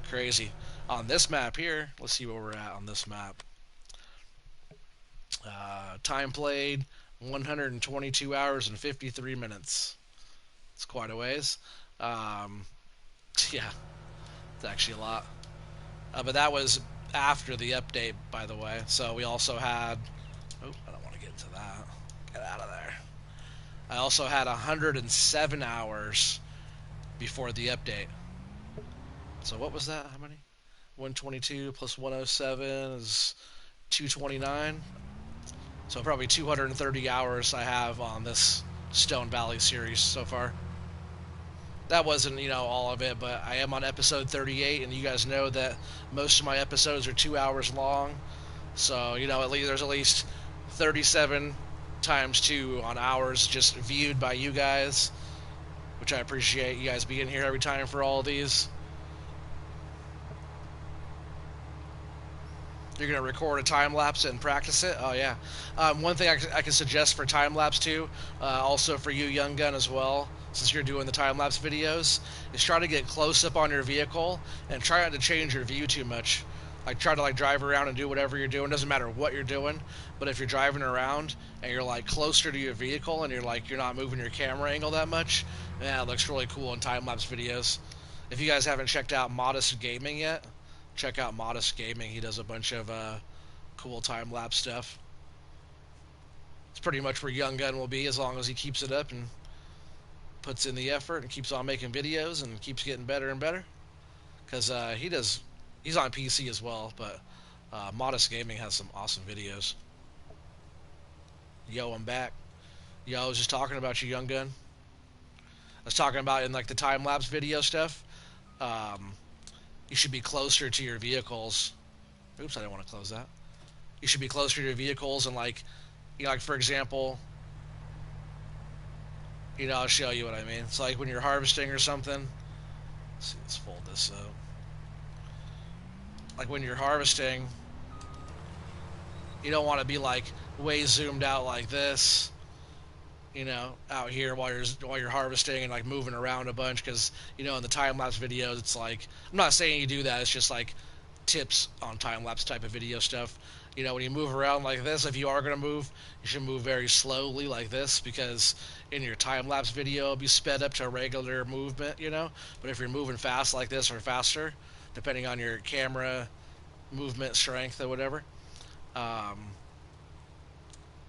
S1: Crazy. On this map here, let's see where we're at on this map. Time played, 122 hours and 53 minutes. It's quite a ways. Yeah, it's actually a lot. But that was after the update, by the way. So we also had... Oh, I don't want to get into that. Get out of there. I also had 107 hours before the update. So what was that? How many? 122 plus 107 is 229. So probably 230 hours I have on this Stone Valley series so far. That wasn't, all of it, but I am on episode 38, and you guys know that most of my episodes are 2 hours long. So, there's at least 37 times 2 on hours just viewed by you guys, which I appreciate you guys being here every time for all of these. You're going to record a time-lapse and practice it? Oh, yeah. One thing I can suggest for time-lapse, too, also for you, Young Gun, as well, since you're doing the time-lapse videos, is try to get close-up on your vehicle and try not to change your view too much. Like, try to, drive around and do whatever you're doing. Doesn't matter what you're doing, but if you're driving around and you're, closer to your vehicle and you're not moving your camera angle that much, yeah, it looks really cool in time-lapse videos. If you guys haven't checked out Modest Gaming yet, check out Modest Gaming. He does a bunch of cool time-lapse stuff. It's pretty much where Young Gun will be as long as he keeps it up and puts in the effort and keeps on making videos and keeps getting better and better. Because he's on PC as well, but Modest Gaming has some awesome videos. Yo, I'm back. Yo, I was just talking about you, Young Gun. I was talking about in the time-lapse video stuff. You should be closer to your vehicles. Oops, I didn't want to close that. You should be closer to your vehicles and for example, I'll show you what I mean. It's like when you're harvesting or something. Let's fold this up. Like when you're harvesting, you don't want to be way zoomed out like this. Out here while you're harvesting and moving around a bunch, because in the time-lapse videos it's I'm not saying you do that, it's just tips on time-lapse type of video stuff. When you move around like this, if you are going to move, you should move very slowly like this, because in your time-lapse video it'll be sped up to a regular movement, but if you're moving fast like this or faster, depending on your camera movement strength or whatever,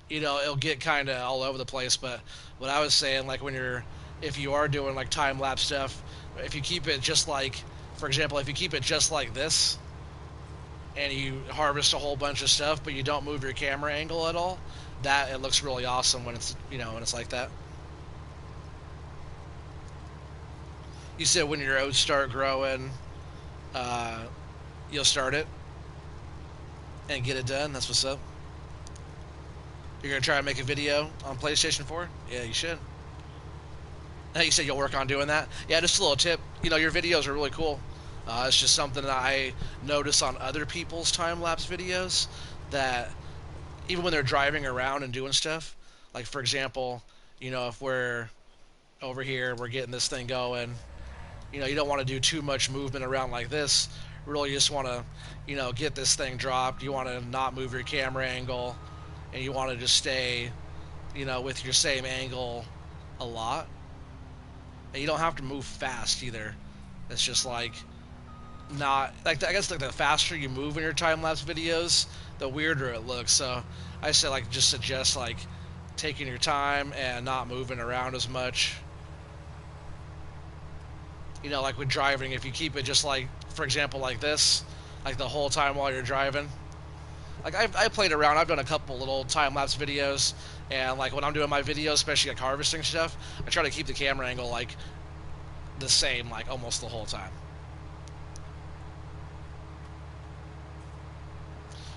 S1: it'll get kind of all over the place. But what I was saying, if you are doing time-lapse stuff, if you keep it just for example, if you keep it just like this, and you harvest a whole bunch of stuff, but you don't move your camera angle at all, it looks really awesome when it's, when it's like that. You said when your oats start growing, you'll start it? and get it done. That's what's up. You're gonna try and make a video on PlayStation 4? Yeah, you should. You said you'll work on doing that. Yeah, just a little tip. You know, your videos are really cool. It's just something that I notice on other people's time lapse videos that even when they're driving around and doing stuff, like for example, you know, if we're over here, we're getting this thing going. You know, you don't want to do too much movement around like this. Really, just want to, you know, get this thing dropped. You want to not move your camera angle, and you want to just stay, you know, with your same angle a lot. And you don't have to move fast either. It's just like not like I guess like the faster you move in your time lapse videos, the weirder it looks. So I say like just suggest like taking your time and not moving around as much. You know, like with driving, if you keep it just like, for example, like this, like the whole time while you're driving. Like I played around. I've done a couple little time lapse videos, and like when I'm doing my videos, especially like harvesting stuff, I try to keep the camera angle like the same, like almost the whole time.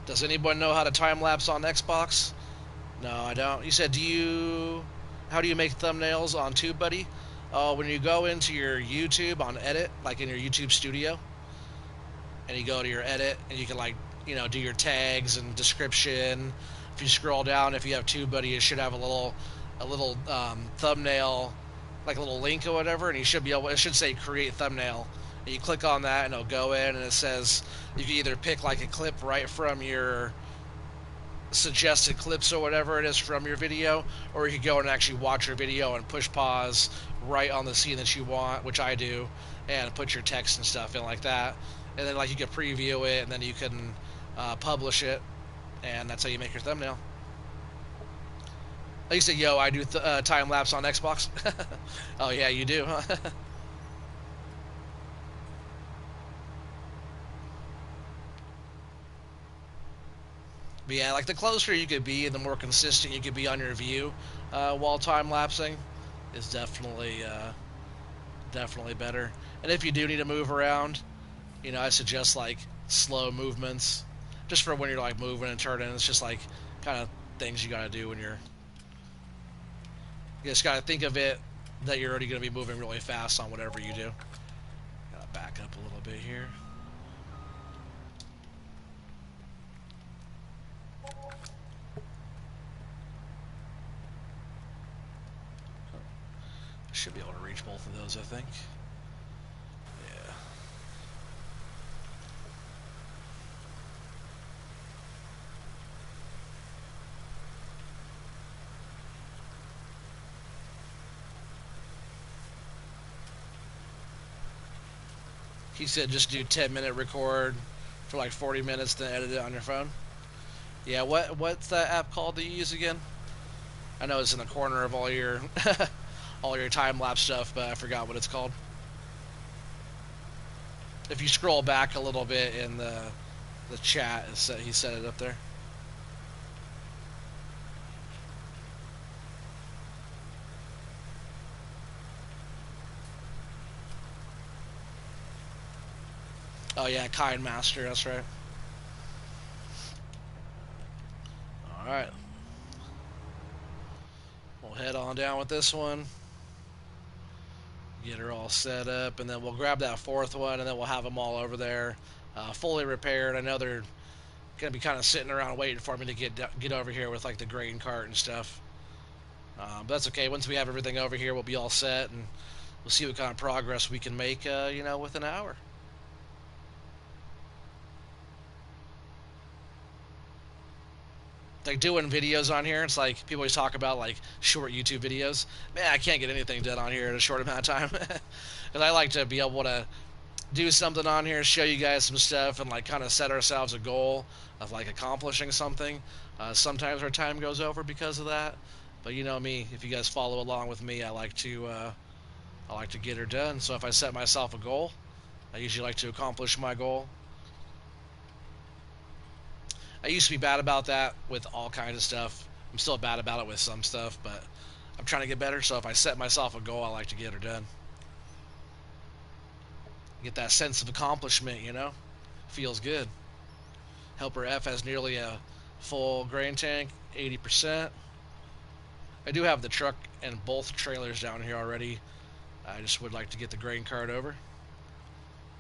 S1: Does anyone know how to time lapse on Xbox? No, I don't. You said, do you? How do you make thumbnails on TubeBuddy? When you go into your YouTube on Edit, like in your YouTube Studio, and you go to your Edit, and you can like, you know, do your tags and description. If you scroll down, if you have TubeBuddy, it should have a little thumbnail, like a little link or whatever, and you should be able. It should say Create Thumbnail. And you click on that, and it'll go in, and it says you can either pick like a clip right from your suggested clips or whatever it is from your video, or you could go and actually watch your video and push pause right on the scene that you want, which I do, and put your text and stuff in like that. And then like you can preview it, and then you can publish it, and that's how you make your thumbnail. Like you said, yo, I do time lapse on Xbox. Oh yeah, you do, huh? But yeah, like the closer you could be and the more consistent you could be on your view while time lapsing is definitely better. And if you do need to move around, you know, I suggest like slow movements, just for when you're like moving and turning. It's just like kind of things you gotta do when you just gotta think of it that you're already gonna be moving really fast on whatever you do. Gotta back up a little bit here. Should be able to reach both of those, I think. Yeah. He said just do 10-minute record for like 40 minutes, then edit it on your phone. Yeah, what's that app called that you use again? I know it's in the corner of all your all your time lapse stuff, but I forgot what it's called. If you scroll back a little bit in the chat, he set it up there. Oh yeah, Kind Master, that's right. Alright. We'll head on down with this one. Get her all set up, and then we'll grab that fourth one, and then we'll have them all over there, fully repaired. I know they're gonna be kind of sitting around waiting for me to get over here with like the grain cart and stuff. But that's okay. Once we have everything over here, we'll be all set, and we'll see what kind of progress we can make, you know, within an hour. Like doing videos on here, it's like people always talk about like short YouTube videos. Man, I can't get anything done on here in a short amount of time. Because I like to be able to do something on here, show you guys some stuff, and like kind of set ourselves a goal of like accomplishing something. Sometimes our time goes over because of that, but you know me. If you guys follow along with me, I like to get her done. So if I set myself a goal, I usually like to accomplish my goal. I used to be bad about that with all kinds of stuff. I'm still bad about it with some stuff, but I'm trying to get better. So if I set myself a goal, I like to get her done. Get that sense of accomplishment, you know? Feels good. Helper F has nearly a full grain tank, 80%. I do have the truck and both trailers down here already. I just would like to get the grain cart over.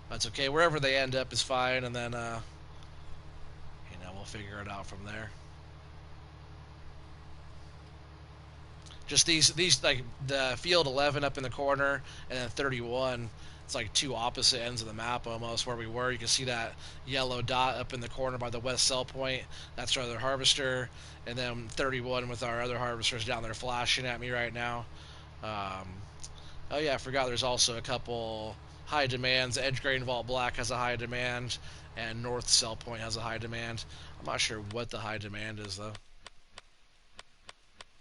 S1: That's okay. Wherever they end up is fine, and then we'll figure it out from there. Just these like the field 11 up in the corner, and then 31. It's like two opposite ends of the map almost where we were. You can see that yellow dot up in the corner by the west sell point. That's our other harvester, and then 31 with our other harvesters down there flashing at me right now. Um, oh yeah, I forgot. There's also a couple high demands. Edge Grain Vault Black has a high demand, and North Sell Point has a high demand. I'm not sure what the high demand is though.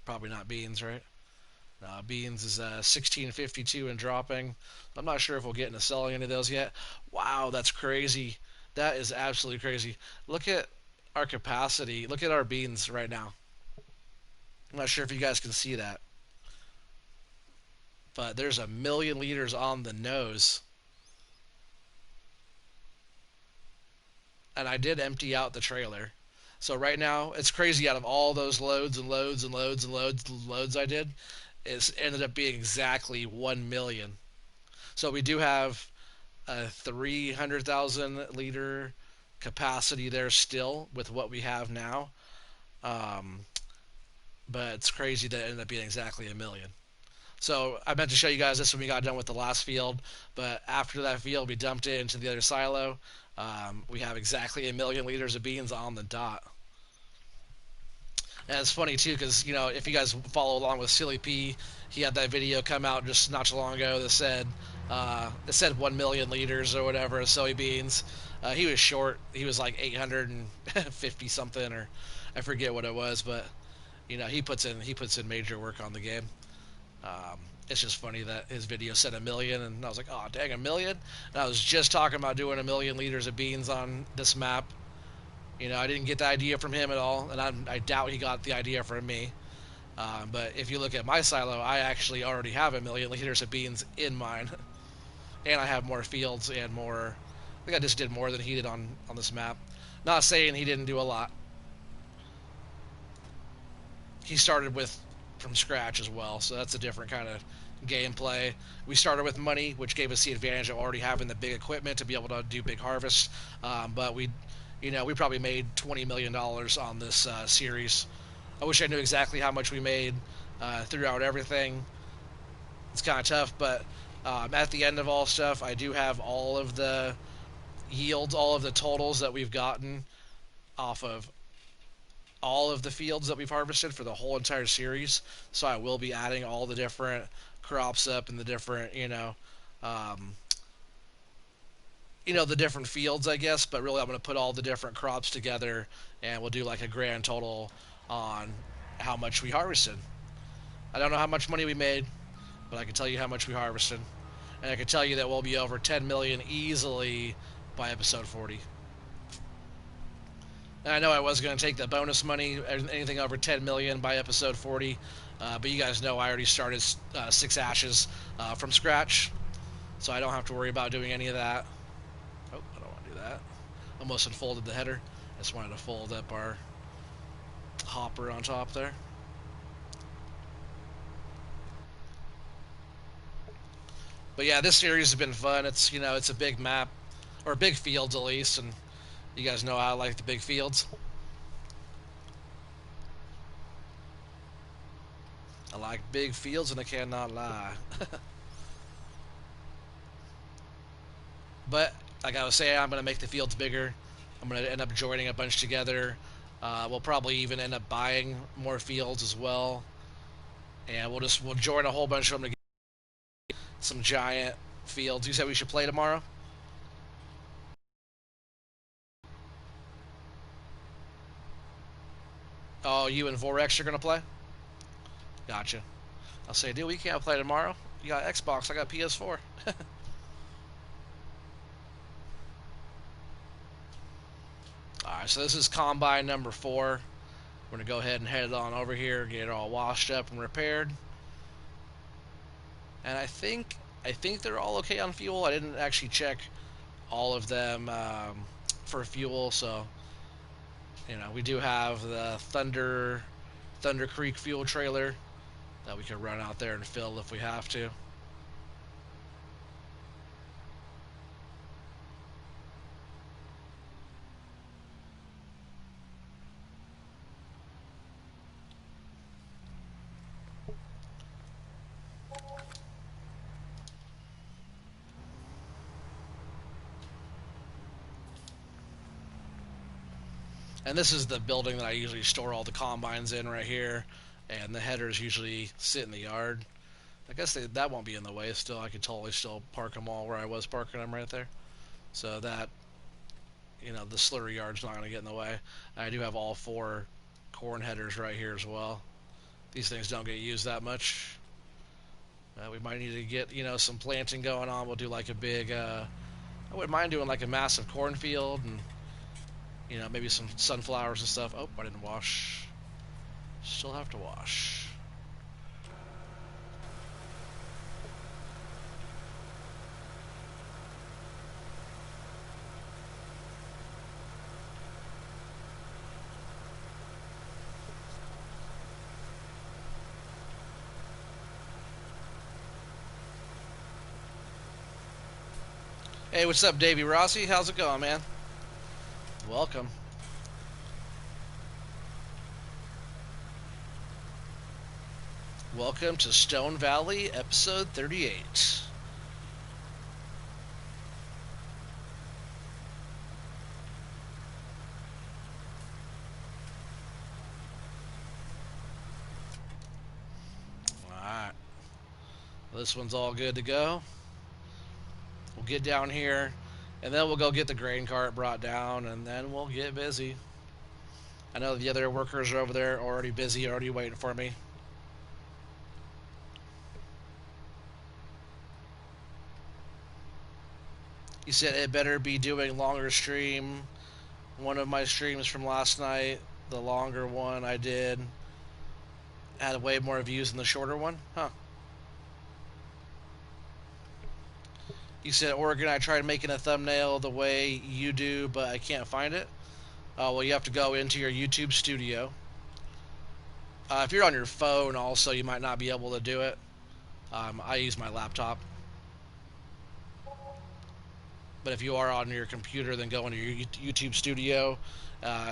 S1: Probably not beans, right? Beans is 1652 and dropping. I'm not sure if we'll get into selling any of those yet. Wow, that's crazy. That is absolutely crazy. Look at our capacity. Look at our beans right now. I'm not sure if you guys can see that, but there's 1,000,000 liters on the nose. And I did empty out the trailer. So right now, it's crazy. Out of all those loads and loads and loads and loads I did, it ended up being exactly 1,000,000. So we do have a 300,000 liter capacity there still with what we have now. Um, but it's crazy that it ended up being exactly 1,000,000. So I meant to show you guys this when we got done with the last field, but after that field, we dumped it into the other silo. We have exactly 1,000,000 liters of beans on the dot. And it's funny too, because if you guys follow along with Silly P, he had that video come out just not too long ago that said 1,000,000 liters or whatever of soybeans. He was short. He was like 850 something, or I forget what it was, but he puts in major work on the game. It's just funny that his video said 1,000,000, and I was like, oh dang, 1,000,000. And I was just talking about doing 1,000,000 liters of beans on this map. I didn't get the idea from him at all, and I doubt he got the idea from me. But if you look at my silo, I actually already have 1,000,000 liters of beans in mine, and I have more fields and more. I think I just did more than he did on this map. Not saying he didn't do a lot. He started with from scratch as well, so that's a different kind of gameplay. We started with money, which gave us the advantage of already having the big equipment to be able to do big harvests. But we probably made $20 million on this series. I wish I knew exactly how much we made throughout everything. It's kind of tough, but at the end of all stuff, I do have all of the yields, all of the totals that we've gotten off of all of the fields that we've harvested for the whole entire series. So I will be adding all the different crops up and the different, um, the different fields, I guess. But really, I'm going to put all the different crops together, and we'll do like a grand total on how much we harvested. I don't know how much money we made, but I can tell you how much we harvested, and I can tell you that we'll be over 10 million easily by episode 40. And I know I was going to take the bonus money, anything over 10 million by episode 40, but you guys know I already started 6 ashes from scratch, so I don't have to worry about doing any of that. Oh, I don't want to do that. Almost unfolded the header. I just wanted to fold up our hopper on top there. But yeah, this series has been fun. It's a big map, or big fields at least, and you guys know I like the big fields. I like big fields, and I cannot lie. But like I was saying, I'm going to make the fields bigger. I'm going to end up joining a bunch together. We'll probably even end up buying more fields as well, and we'll join a whole bunch of them to get some giant fields. You said we should play tomorrow. Oh, you and Vorex are going to play? Gotcha. I'll say, dude, we can't play tomorrow. You got Xbox, I got PS4. Alright, so this is combine number 4. We're going to go ahead and head it on over here, get it all washed up and repaired. And I think they're all okay on fuel. I didn't actually check all of them for fuel, so You know, we do have the Thunder Creek fuel trailer that we could run out there and fill if we have to. And this is the building that I usually store all the combines in right here, and the headers usually sit in the yard. I guess that won't be in the way still. I could totally still park them all where I was parking them right there. So that, you know, the slurry yard's not going to get in the way. I do have all 4 corn headers right here as well. These things don't get used that much. We might need to get, you know, some planting going on. We'll do like a big, I wouldn't mind doing like a massive cornfield and, you know, maybe some sunflowers and stuff. Oh, I didn't wash. Still have to wash. Hey, what's up, Davey Rossi? How's it going, man? Welcome. Welcome to Stone Valley, episode 38. Alright. Well, this one's all good to go. We'll get down here, and then we'll go get the grain cart brought down, and then we'll get busy. I know the other workers are over there already busy, already waiting for me. He said it better be doing longer stream. One of my streams from last night, the longer one I did, had way more views than the shorter one. Huh. He said, Oregon, I tried making a thumbnail the way you do, but I can't find it. Well, you have to go into your YouTube studio. If you're on your phone also, you might not be able to do it. I use my laptop. But if you are on your computer, then go into your YouTube studio,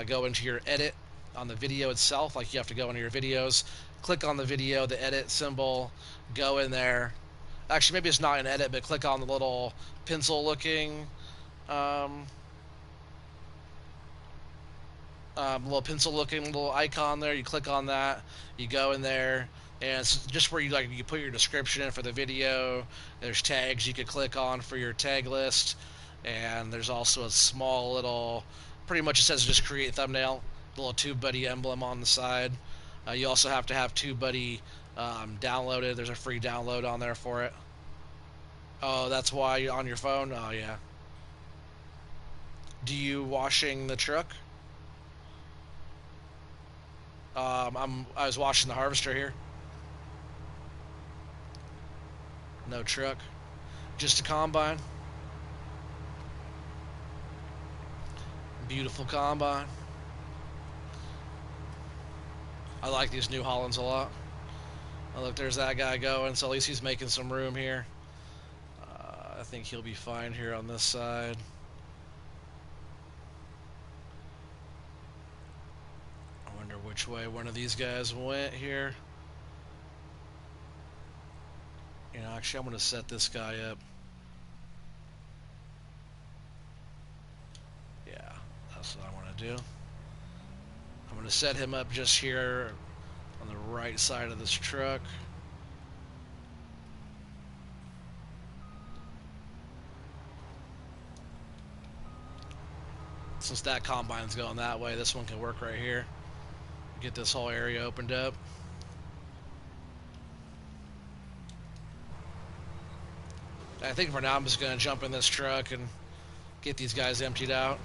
S1: go into your edit on the video itself. Like you have to go into your videos, click on the video, the edit symbol, go in there. Actually, maybe it's not an edit, but click on the little pencil-looking little pencil-looking little icon there. You click on that, you go in there, and it's just where you put your description in for the video. There's tags you could click on for your tag list, and there's also a small little, pretty much it says just create thumbnail, little TubeBuddy emblem on the side. You also have to have TubeBuddy downloaded. There's a free download on there for it. Oh, that's why you're on your phone? Oh, yeah. Do you washing the truck? I was washing the harvester here. No truck. Just a combine. Beautiful combine. I like these New Hollands a lot. Oh, look, there's that guy going, so at least he's making some room here. I think he'll be fine here on this side. I wonder which way one of these guys went here. You know, actually, I'm going to set this guy up. Yeah, that's what I want to do. I'm going to set him up just here on the right side of this truck. Since that combine's going that way, this one can work right here. Get this whole area opened up. I think for now I'm just going to jump in this truck and get these guys emptied out.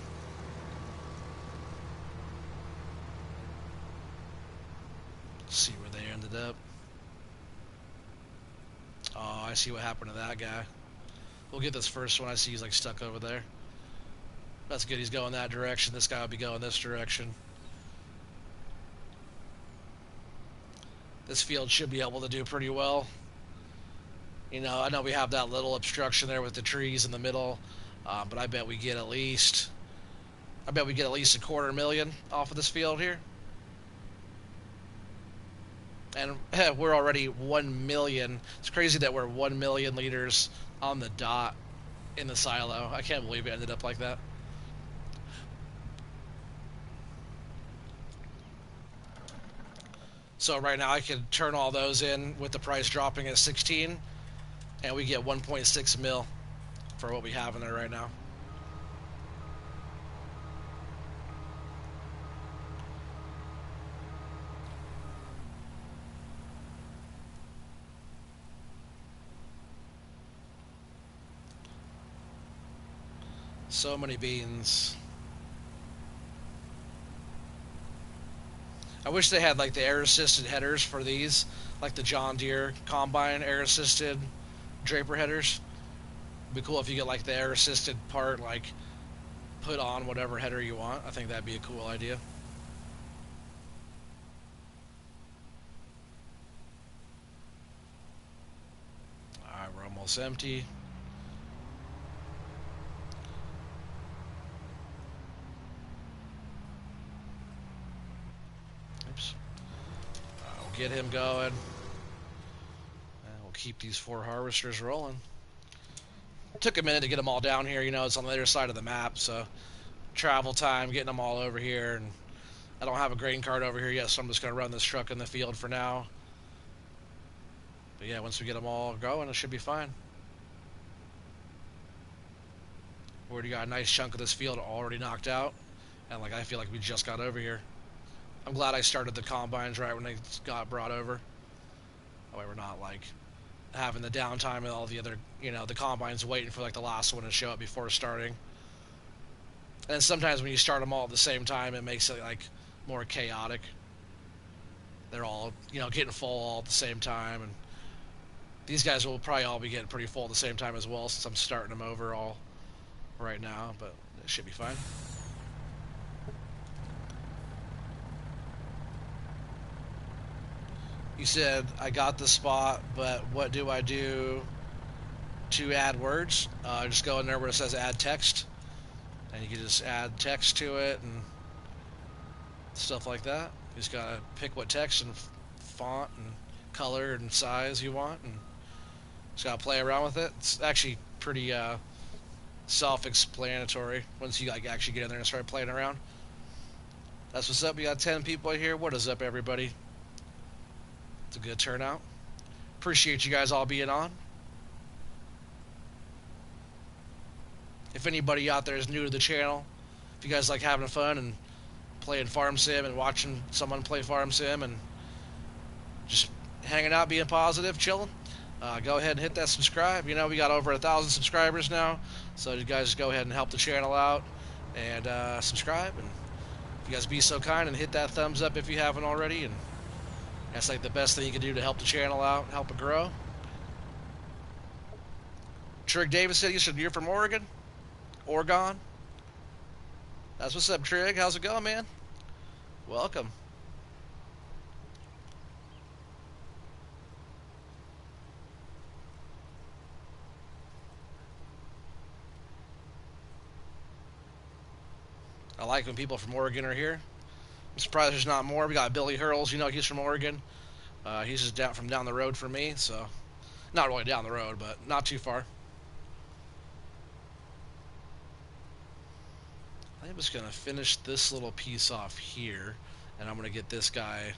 S1: See where they ended up. Oh, I see what happened to that guy. We'll get this first one. I see he's like stuck over there. That's good. He's going that direction. This guy will be going this direction. This field should be able to do pretty well. You know, I know we have that little obstruction there with the trees in the middle, but I bet we get at least, a quarter million off of this field here. And we're already 1 million. It's crazy that we're 1 million liters on the dot in the silo. I can't believe it ended up like that. So right now I could turn all those in with the price dropping at 16, and we get 1.6 mil for what we have in there right now. So many beans. I wish they had like the air assisted headers for these, like the John Deere combine air assisted draper headers. It'd be cool if you get like the air assisted part, like put on whatever header you want. I think that'd be a cool idea. Alright, we're almost empty. Oops. We'll get him going. And we'll keep these 4 harvesters rolling. Took a minute to get them all down here. You know, it's on the other side of the map, so travel time getting them all over here. And I don't have a grain cart over here yet, so I'm just going to run this truck in the field for now. But yeah, once we get them all going, it should be fine. We already got a nice chunk of this field already knocked out, and like I feel like we just got over here. I'm glad I started the combines right when they got brought over. That way we're not like having the downtime and all the other, you know, the combines waiting for like the last one to show up before starting. And sometimes when you start them all at the same time, it makes it like more chaotic. They're all, you know, getting full all at the same time, and these guys will probably all be getting pretty full at the same time as well, since I'm starting them over all right now, but it should be fine. You said I got the spot, but what do I do to add words? Just go in there where it says add text, and you can just add text to it and stuff like that. You just gotta pick what text and font and color and size you want, and just gotta play around with it. It's actually pretty self-explanatory once you like actually get in there and start playing around. That's what's up. We got 10 people here. What is up, everybody? It's a good turnout. Appreciate you guys all being on. If anybody out there is new to the channel, if you guys like having fun and playing Farm Sim and watching someone play Farm Sim and just hanging out, being positive, chilling, go ahead and hit that subscribe. You know, we got over 1,000 subscribers now, so you guys just go ahead and help the channel out and subscribe. And if you guys be so kind and hit that thumbs up if you haven't already, and that's like the best thing you can do to help the channel out, help it grow. Trig Davis said you're from Oregon? Oregon? That's what's up, Trig. How's it going, man? Welcome. I like when people from Oregon are here. I'm surprised there's not more. We got Billy Hurls, you know, he's from Oregon. He's just down the road from me, so not really down the road, but not too far. I'm just gonna finish this little piece off here, and I'm gonna get this guy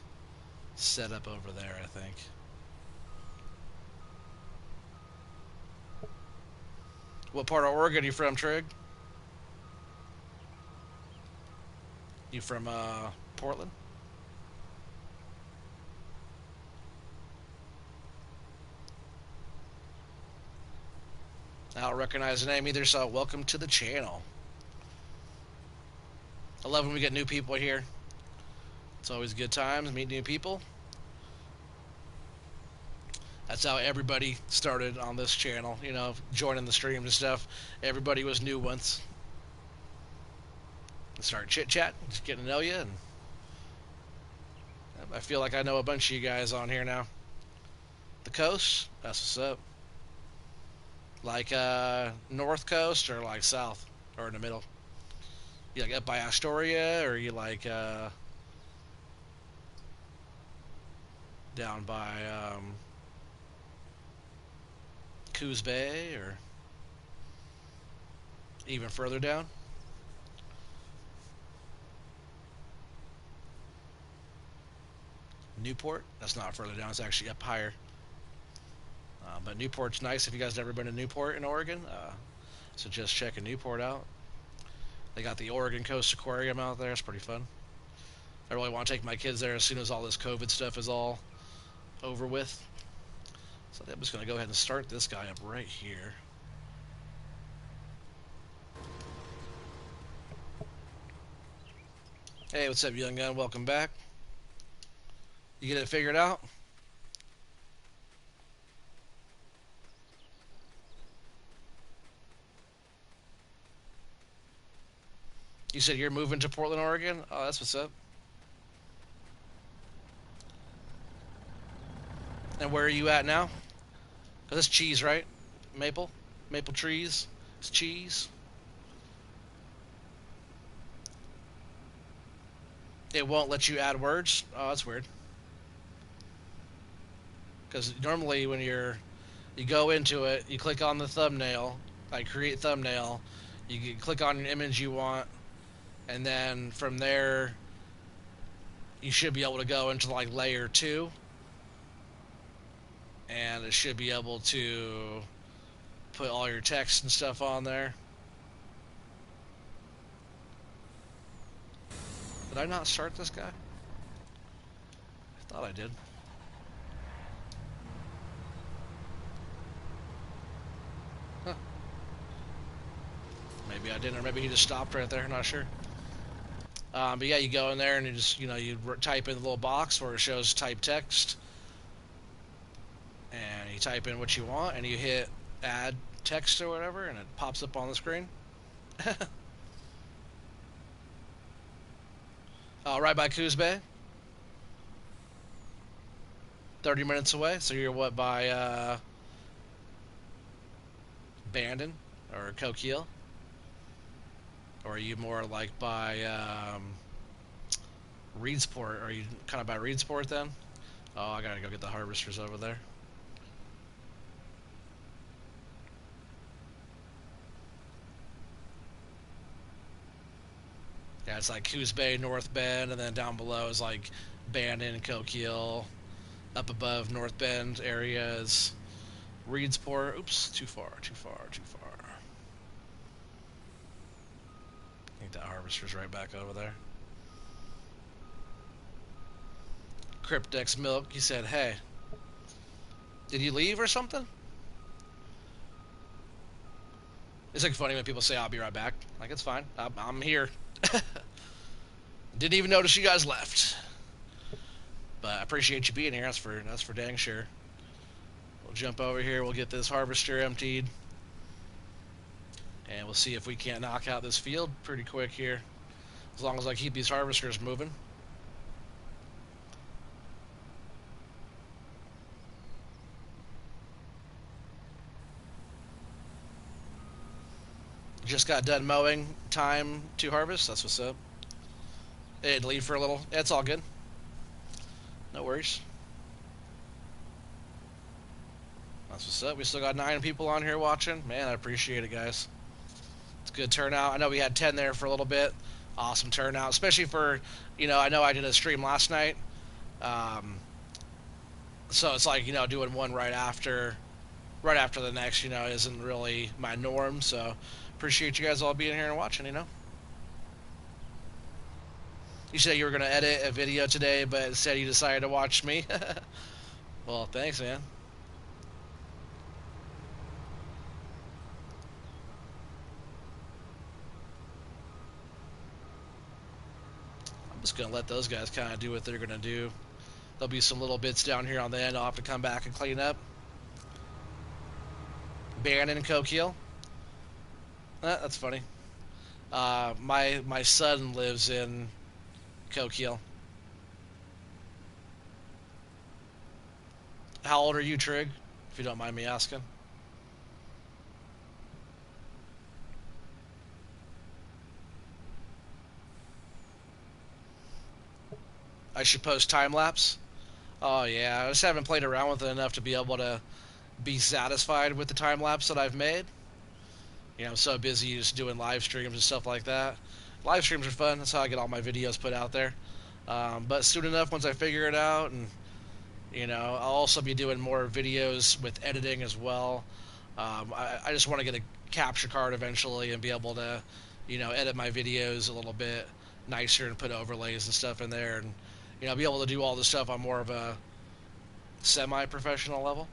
S1: set up over there, I think. What part of Oregon are you from, Trig? You from Portland? I don't recognize the name either, so welcome to the channel. I love when we get new people here. It's always good times, meet new people. That's how everybody started on this channel, you know, joining the streams and stuff. Everybody was new once. Start chit-chat, just getting to know you, and I feel like I know a bunch of you guys on here now. The coast? That's what's up. Like north coast or like south or in the middle? You like up by Astoria or you like down by Coos Bay or even further down? Newport? That's not further down. It's actually up higher. But Newport's nice if you guys never been to Newport in Oregon. Suggest checking Newport out. They got the Oregon Coast Aquarium out there. It's pretty fun. I really want to take my kids there as soon as all this COVID stuff is all over with. So I'm just going to go ahead and start this guy up right here. Hey, what's up, young gun? Welcome back. You get it figured out? You said you're moving to Portland, Oregon? Oh, that's what's up. And where are you at now? Because it's cheese, right? Maple? Maple trees? It's cheese? It won't let you add words? Oh, that's weird. Because normally when you go into it, you click on the thumbnail, like create thumbnail, you click on an image you want, and then from there you should be able to go into like layer 2, and it should be able to put all your text and stuff on there. Did I not start this guy? I thought I did. Huh. Maybe I didn't, or maybe he just stopped right there. I'm not sure. But yeah, you go in there and you just, you type in the little box where it shows type text, and you type in what you want, and you hit add text or whatever, and it pops up on the screen. Right by Coos Bay. 30 minutes away. So you're what, by Bandon or Coquille? Or are you more like by Reedsport? Are you kind of by Reedsport then? Oh, I gotta go get the harvesters over there. Yeah, it's like Coos Bay, North Bend, and then down below is like Bandon, Coquille. Up above North Bend area is Reedsport. Oops, too far. I think that harvester's right back over there. Cryptex Milk, he said, hey, did you leave or something? It's like funny when people say, I'll be right back. Like, it's fine. I'm here. Didn't even notice you guys left. But I appreciate you being here. That's for dang sure. We'll jump over here. We'll get this harvester emptied. And we'll see if we can't knock out this field pretty quick here. As long as I keep these harvesters moving. Just got done mowing. Time to harvest. That's what's up. It'd leave for a little. It's all good. No worries. That's what's up. We still got 9 people on here watching. Man, I appreciate it, guys. It's a good turnout. I know we had 10 there for a little bit. Awesome turnout, especially for, I know I did a stream last night. So it's like, doing one right after the next, isn't really my norm. So appreciate you guys all being here and watching, You said you were going to edit a video today, but instead you decided to watch me. Well, thanks, man. I'm just going to let those guys kind of do what they're going to do. There'll be some little bits down here on the end I'll have to come back and clean up. Bannon and Coquille. That's funny. My son lives in Coquille. How old are you, Trig? If you don't mind me asking. I should post time lapse. Oh yeah, I just haven't played around with it enough to be able to be satisfied with the time lapse that I've made. You know, I'm so busy just doing live streams and stuff like that. Live streams are fun. That's how I get all my videos put out there. But soon enough, once I figure it out, and I'll also be doing more videos with editing as well. I just want to get a capture card eventually and be able to, edit my videos a little bit nicer and put overlays and stuff in there, and be able to do all this stuff on more of a semi-professional level.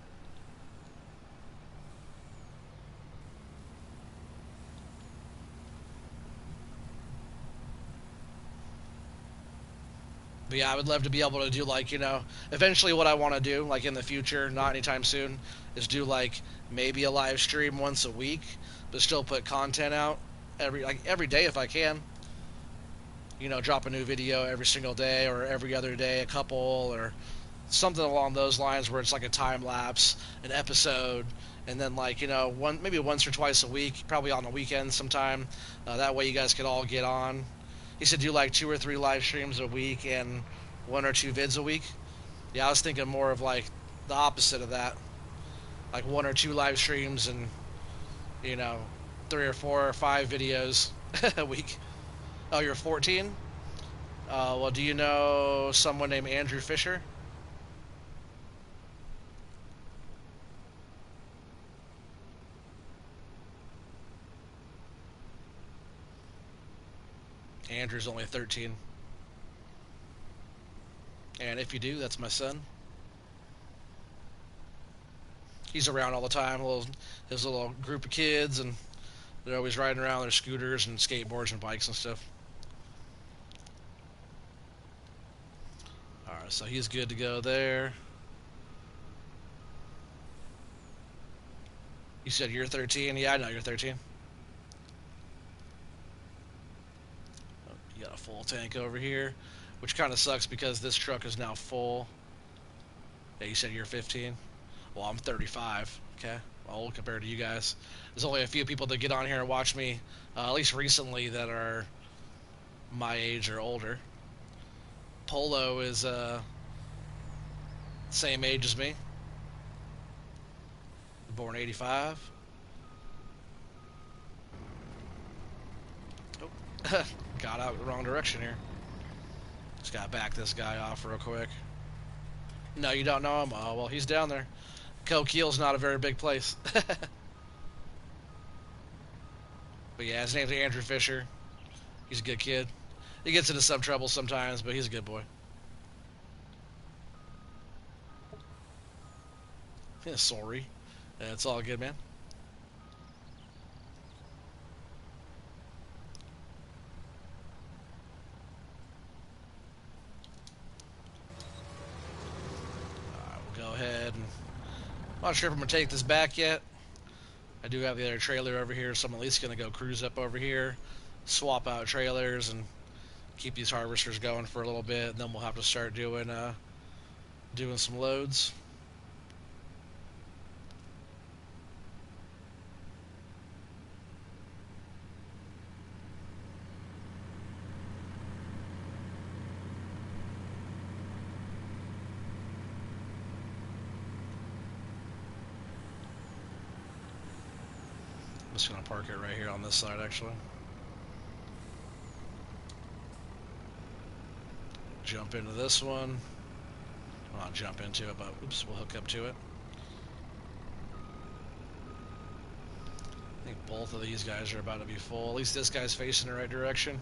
S1: But yeah, I would love to be able to do like, eventually what I want to do, like in the future, not anytime soon, is do like maybe a live stream once a week, but still put content out every day if I can. Drop a new video every single day or every other day, a couple or something along those lines where it's like a time lapse, an episode, and then like one maybe once or twice a week, probably on the weekend sometime. That way you guys could all get on. He said do like 2 or 3 live streams a week and 1 or 2 vids a week. Yeah, I was thinking more of like the opposite of that, like 1 or 2 live streams and you know 3 or 4 or 5 videos a week. Oh, you're 14. Well, do you know someone named Andrew Fisher? Andrew's only 13. And if you do, that's my son. He's around all the time. His little group of kids, and they're always riding around their scooters and skateboards and bikes and stuff. All right, so he's good to go there. You said you're 13. Yeah, I know you're 13. You got a full tank over here, which kind of sucks because this truck is now full. Yeah, you said you're 15. Well, I'm 35. Okay, old compared to you guys. There's only a few people that get on here and watch me, at least recently, that are my age or older. Polo is same age as me, born 85. Oh, got out the wrong direction here. Just gotta back this guy off real quick. No, you don't know him? Oh, well, he's down there. Coquille's not a very big place. But yeah, his name's Andrew Fisher. He's a good kid. He gets into some trouble sometimes, but he's a good boy. Yeah, sorry. It's all good, man. Alright, we'll go ahead and... I'm not sure if I'm going to take this back yet. I do have the other trailer over here, so I'm at least going to go cruise up over here, swap out trailers, and keep these harvesters going for a little bit, and then we'll have to start doing some loads. I'm just going to park it right here on this side, actually. Jump into this one. Well, not jump into it, but oops, we'll hook up to it. I think both of these guys are about to be full. At least this guy's facing the right direction.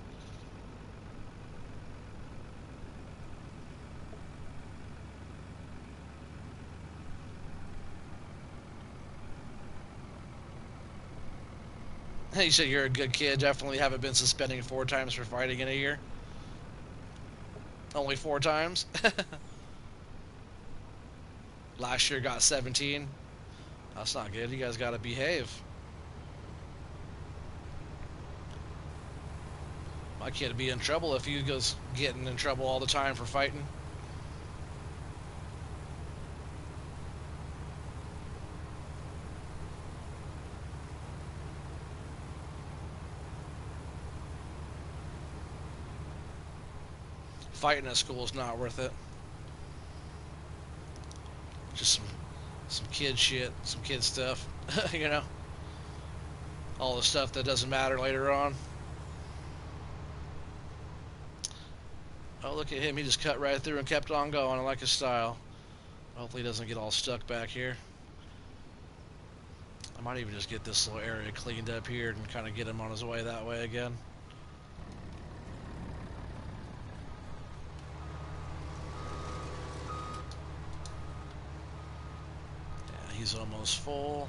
S1: You said you're a good kid. Definitely haven't been suspended 4 times for fighting in a year. Only 4 times. Last year got 17. That's not good. You guys got to behave. My kid would be in trouble if he goes getting in trouble all the time for fighting. fighting at school is not worth it. Just some kid shit, some kid stuff, you know, all the stuff that doesn't matter later on. Oh, look at him. He just cut right through and kept on going. I like his style. Hopefully he doesn't get all stuck back here. I might even just get this little area cleaned up here and kind of get him on his way that way again. Yeah, he's almost full.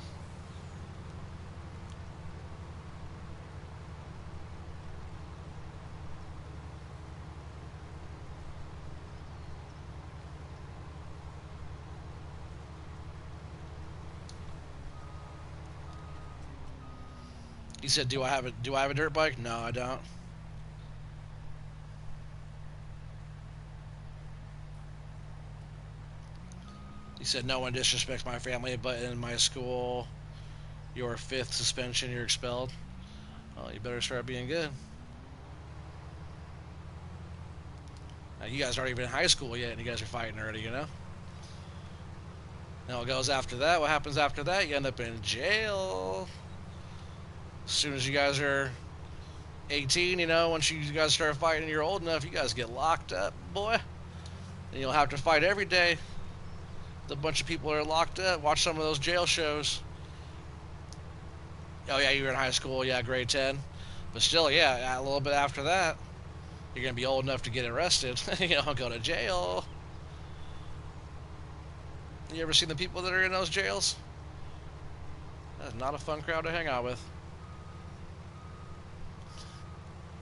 S1: He said, "Do I have a dirt bike?" No, I don't. He said, "No one disrespects my family, but in my school, your fifth suspension, you're expelled." Well, you better start being good. Now, you guys aren't even in high school yet, and you guys are fighting already, you know? Now, what goes after that? What happens after that? You end up in jail. As soon as you guys are 18, you know, once you guys start fighting and you're old enough, you guys get locked up, boy. And you'll have to fight every day. The bunch of people that are locked up. Watch some of those jail shows. Oh, yeah, you were in high school. Yeah, grade 10. But still, yeah, a little bit after that, you're going to be old enough to get arrested. You know, go to jail. You ever seen the people that are in those jails? That's not a fun crowd to hang out with.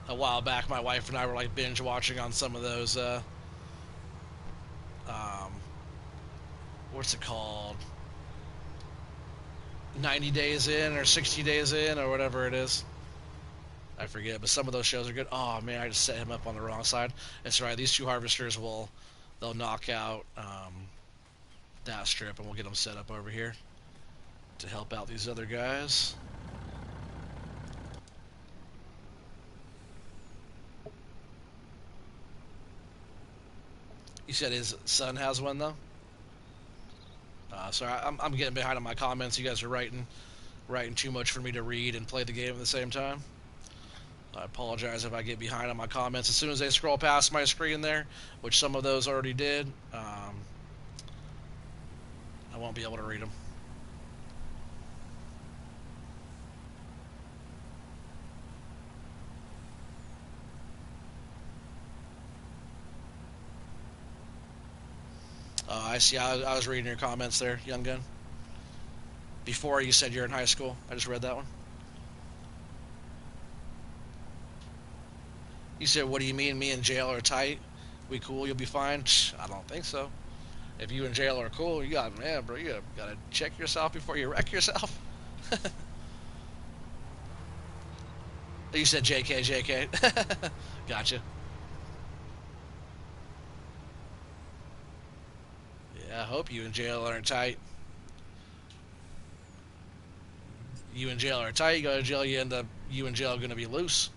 S1: A while back, my wife and I were like binge watching on some of those, what's it called? 90 days in or 60 days in or whatever it is. I forget, but some of those shows are good. Oh man, I just set him up on the wrong side. That's right. These two harvesters they'll knock out that strip, and we'll get them set up over here to help out these other guys. You said his son has one though. Sorry, I'm getting behind on my comments. You guys are writing too much for me to read and play the game at the same time. I apologize if I get behind on my comments. As soon as they scroll past my screen there, which some of those already did, I won't be able to read them. I see. I was reading your comments there, Young Gun. Before you said you're in high school. I just read that one. You said, "What do you mean? Me and jail are tight? We cool? You'll be fine." I don't think so. If you and jail are cool, you got, man, bro. You gotta check yourself before you wreck yourself. You said JK, JK. Gotcha. Yeah, I hope you and jail aren't tight. You and jail are tight. You go to jail, you and jail are gonna be loose.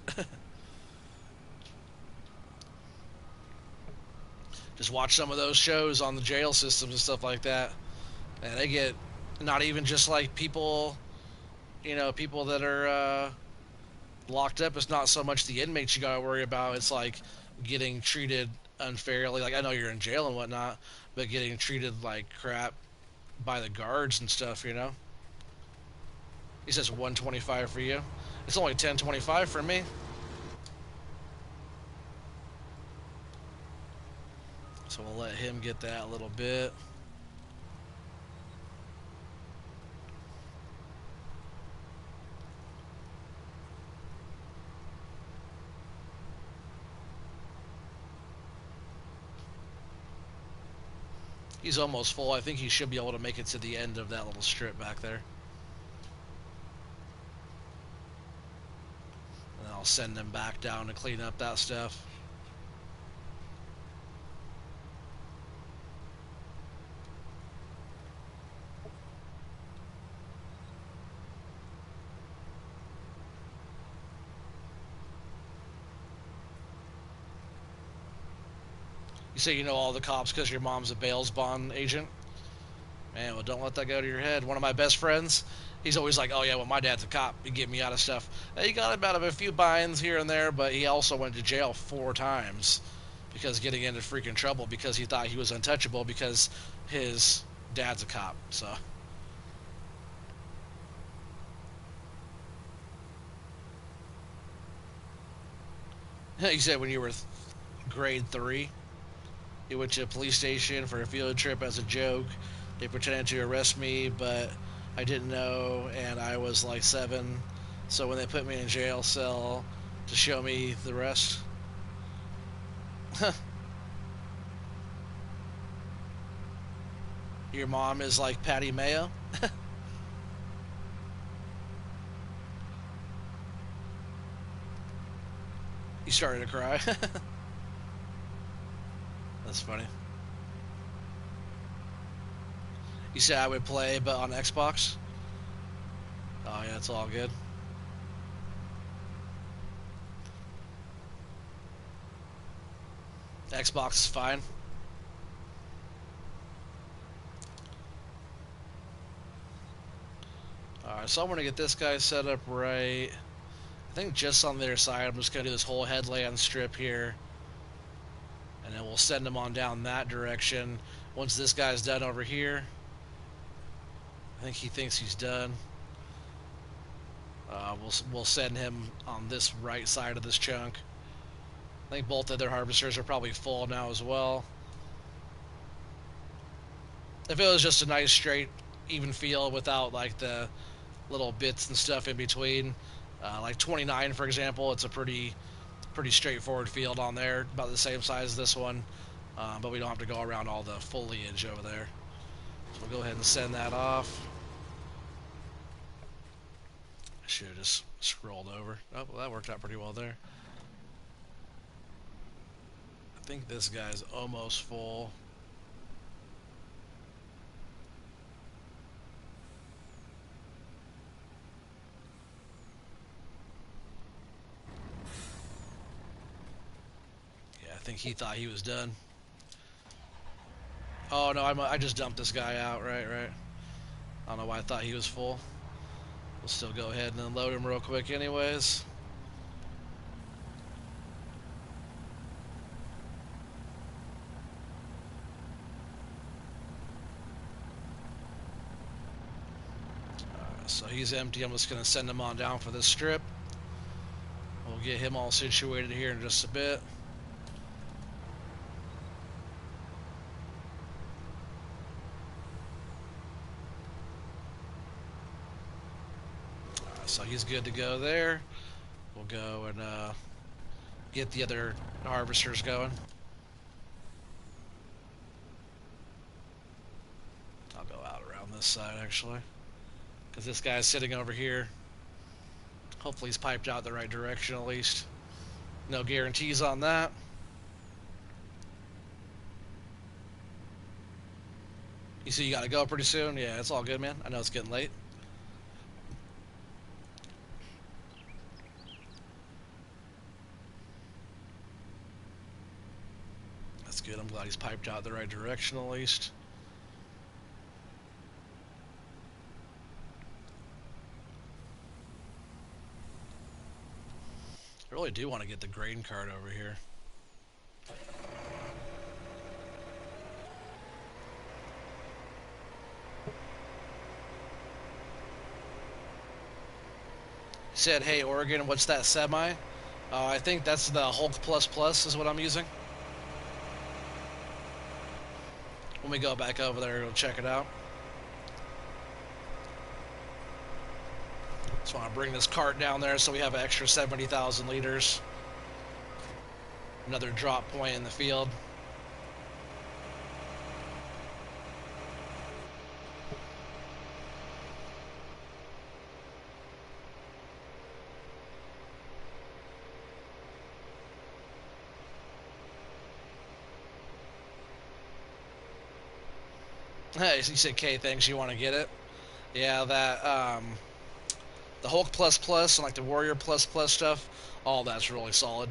S1: Just watch some of those shows on the jail systems and stuff like that, and they get not even just like people, you know, people that are locked up. It's not so much the inmates you gotta worry about. It's like getting treated unfairly. Like I know you're in jail and whatnot, but getting treated like crap by the guards and stuff. You know. He says 125 for you. It's only 1025 for me. So we'll let him get that a little bit. He's almost full. I think he should be able to make it to the end of that little strip back there. And I'll send him back down to clean up that stuff. You say you know all the cops because your mom's a bails bond agent? Man, well, don't let that go to your head. One of my best friends, he's always like, oh, yeah, well, my dad's a cop. He get me out of stuff. He got about a few binds here and there, but he also went to jail 4 times because getting into freaking trouble because he thought he was untouchable because his dad's a cop. So, you said when you were grade 3, you went to a police station for a field trip as a joke. They pretended to arrest me, but I didn't know, and I was like 7. So when they put me in a jail cell to show me the rest, your mom is like Patty Mayo. You started to cry. That's funny. You said I would play, but on Xbox. Oh yeah, it's all good. Xbox is fine. Alright, so I'm gonna get this guy set up right. I think just on their side, I'm just gonna do this whole headland strip here, and then we'll send him on down that direction. Once this guy's done over here, I think he thinks he's done. We'll send him on this right side of this chunk. I think both of their harvesters are probably full now as well. If it was just a nice straight even field without like the little bits and stuff in between, like 29 for example, it's a pretty straightforward field on there, about the same size as this one, but we don't have to go around all the foliage over there. So we'll go ahead and send that off. I should have just scrolled over. Oh, well, that worked out pretty well there. I think this guy's almost full. Yeah, I think he thought he was done. Oh no, I just dumped this guy out. Right. I don't know why I thought he was full. We'll still go ahead and unload him real quick anyways. So he's empty. I'm just going to send him on down for this strip. We'll get him all situated here in just a bit. So he's good to go there. We'll go and get the other harvesters going. I'll go out around this side actually, because this guy's sitting over here. Hopefully he's piped out the right direction at least. No guarantees on that. You see you gotta go pretty soon? Yeah, it's all good, man. I know it's getting late. That's good. I'm glad he's piped out the right direction at least. I really do want to get the grain cart over here. Said, hey, Oregon, what's that semi? I think that's the Hulk Plus Plus is what I'm using. When we go back over there, we'll check it out. Just want to bring this cart down there so we have an extra 70,000 liters. Another drop point in the field. Hey, you said K, thanks, you want to get it? Yeah, that, the Hulk Plus Plus and like the Warrior Plus Plus stuff, all that's really solid.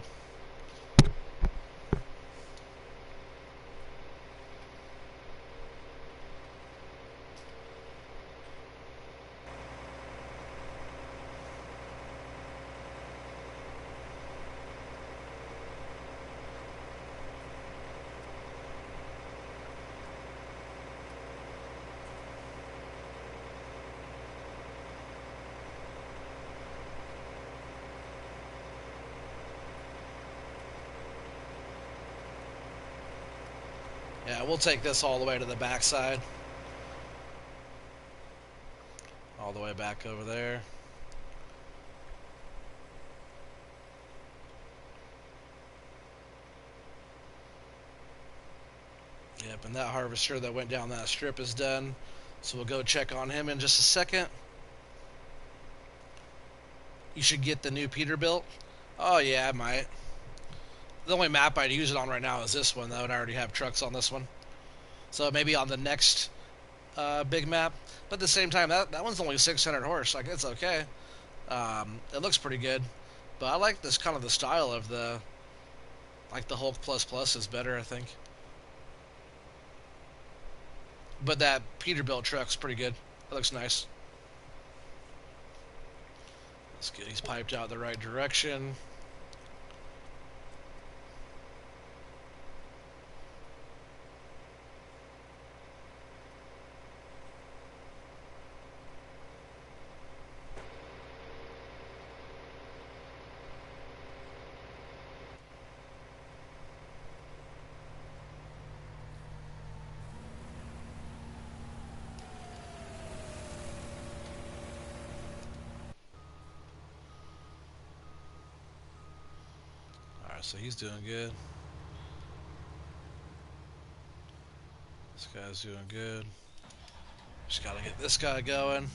S1: we'll take this all the way to the backside. All the way back over there. Yep, and that harvester that went down that strip is done. So we'll go check on him in just a second. You should get the new Peterbilt. Oh yeah, I might. The only map I'd use it on right now is this one, though, and I already have trucks on this one. So maybe on the next big map. But at the same time, that one's only 600 horse. Like, it's okay. It looks pretty good. But I like this kind of the style of the... Like, the Hulk Plus Plus is better, I think. But that Peterbilt truck's pretty good. It looks nice. That's good. He's piped out the right direction. So he's doing good. This guy's doing good. Just gotta get this guy going.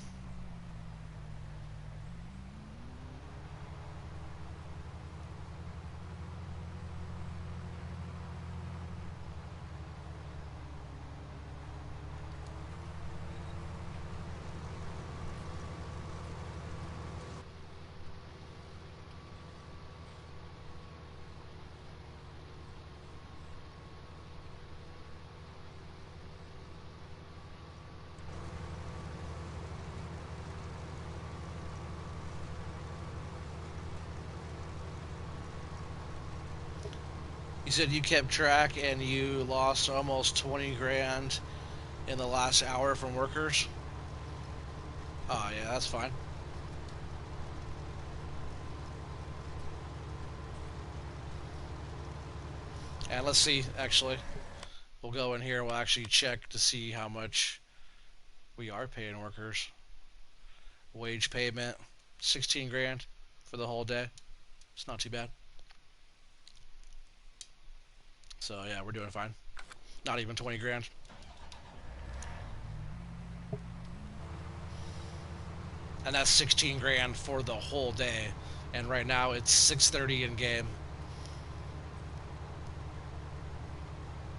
S1: You said you kept track and you lost almost 20 grand in the last hour from workers? Oh, yeah, that's fine. And let's see, actually. We'll go in here and we'll actually check to see how much we are paying workers. Wage payment, 16 grand for the whole day. It's not too bad. So yeah, we're doing fine. Not even 20 grand. And that's 16 grand for the whole day. And right now it's 6:30 in game.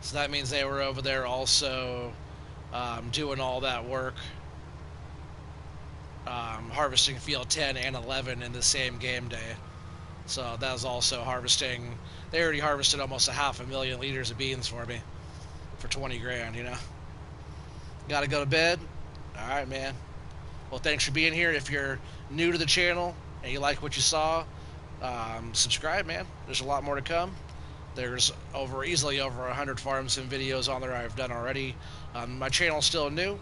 S1: So that means they were over there also doing all that work. Harvesting field 10 and 11 in the same game day. So that was also harvesting. They already harvested almost 500,000 liters of beans for me for 20 grand, you know. Gotta go to bed. Alright, man. Well, thanks for being here. If you're new to the channel and you like what you saw, subscribe, man. There's a lot more to come. There's easily over 100 farm sim videos on there I've done already. My channel's still new.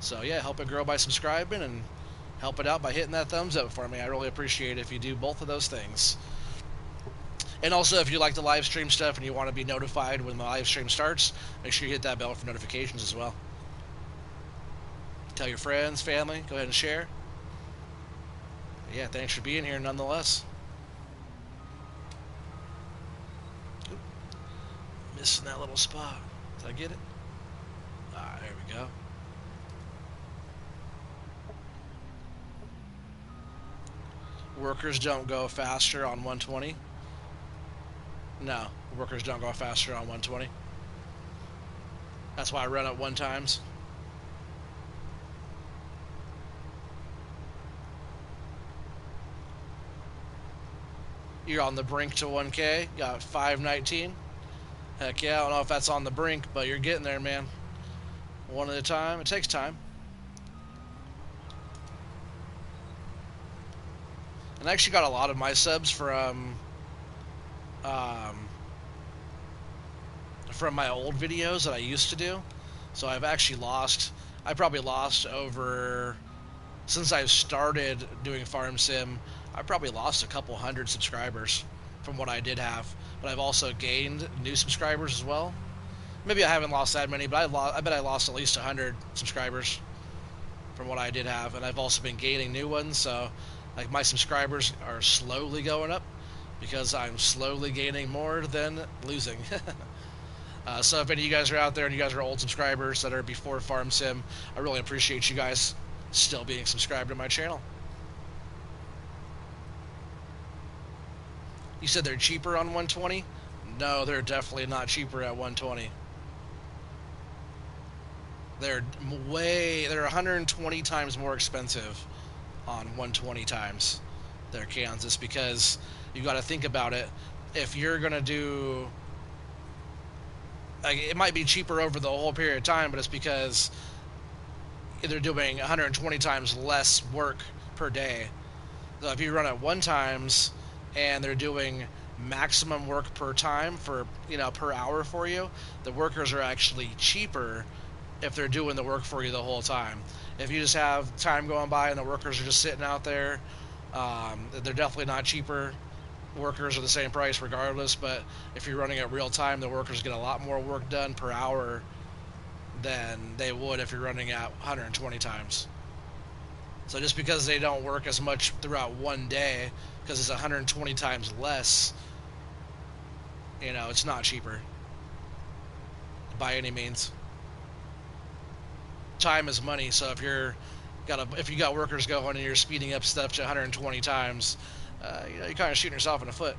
S1: So yeah, help it grow by subscribing and help it out by hitting that thumbs up for me. I really appreciate it if you do both of those things. And also, if you like the live stream stuff and you want to be notified when the live stream starts, make sure you hit that bell for notifications as well. Tell your friends, family, go ahead and share. Yeah, thanks for being here nonetheless. Oop, missing that little spot. Did I get it? Ah, there we go. Workers don't go faster on 120. No, workers don't go faster on 120. That's why I run at 1 times. You're on the brink to 1K. Got 519. Heck yeah, I don't know if that's on the brink, but you're getting there, man. One at a time. It takes time. And I actually got a lot of my subs from my old videos that I used to do. So I've actually lost, I probably lost over, since I've started doing Farm Sim, I probably lost a couple hundred subscribers from what I did have. But I've also gained new subscribers as well. Maybe I haven't lost that many, but I bet I lost at least 100 subscribers from what I did have, and I've also been gaining new ones. So, like my subscribers are slowly going up because I'm slowly gaining more than losing. So if any of you guys are out there and you guys are old subscribers that are before Farm Sim, I really appreciate you guys still being subscribed to my channel. You said they're cheaper on 120? No, they're definitely not cheaper at 120. They're 120 times more expensive on 120 times their Kansas, because you got to think about it. If you're gonna do, like, it might be cheaper over the whole period of time, but it's because they're doing 120 times less work per day. So if you run it one times and they're doing maximum work per time for, per hour for you, the workers are actually cheaper if they're doing the work for you the whole time. If you just have time going by and the workers are just sitting out there, they're definitely not cheaper. Workers are the same price regardless, but if you're running it real time, the workers get a lot more work done per hour than they would if you're running at 120 times. So just because they don't work as much throughout one day, because it's 120 times less, it's not cheaper by any means. Time is money, so if you got workers going and you're speeding up stuff to 120 times, you're kind of shooting yourself in the foot.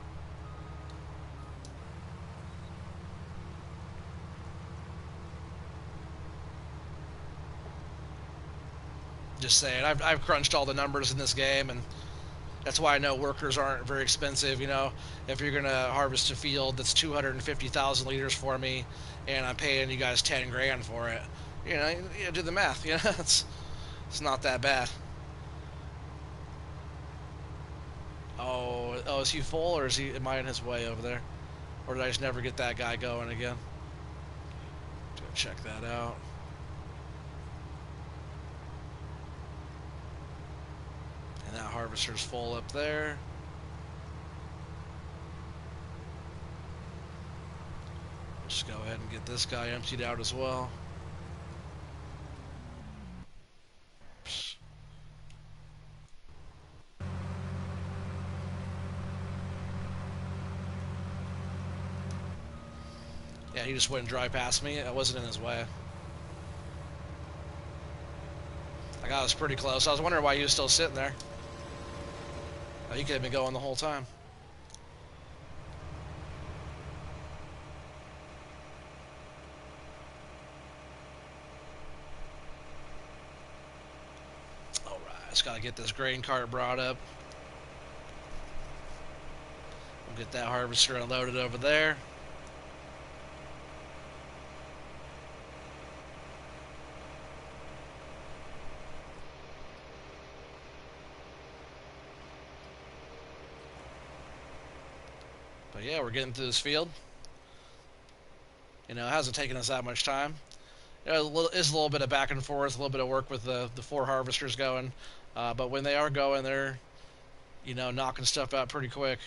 S1: Just saying, I've crunched all the numbers in this game, and that's why I know workers aren't very expensive. If you're gonna harvest a field that's 250,000 liters for me, and I'm paying you guys 10 grand for it, you do the math. It's not that bad. Oh, is he full, or am I in his way over there? Or did I just never get that guy going again? Go check that out. And that harvester's full up there. Just go ahead and get this guy emptied out as well. Yeah, he just went and drive past me. I wasn't in his way. Like, I was pretty close. I was wondering why he was still sitting there. Oh, he could have been going the whole time. Alright, just gotta get this grain cart brought up. We'll get that harvester unloaded over there. But yeah, we're getting through this field. It hasn't taken us that much time. It's a little bit of back and forth, a little bit of work with the 4 harvesters going. But when they are going, they're, knocking stuff out pretty quick.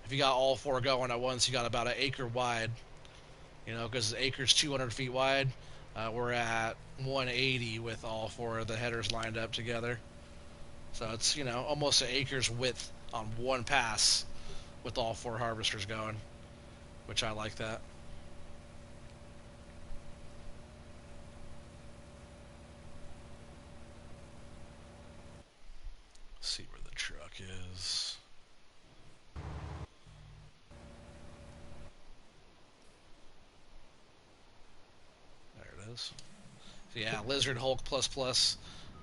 S1: If you got all 4 going at once, you got about an acre wide. Because the acre's 200 feet wide. We're at 180 with all 4 of the headers lined up together. So it's, almost an acre's width on one pass with all 4 harvesters going, which I like that. Let's see where the truck is. There it is. So yeah, Lizard Hulk plus plus.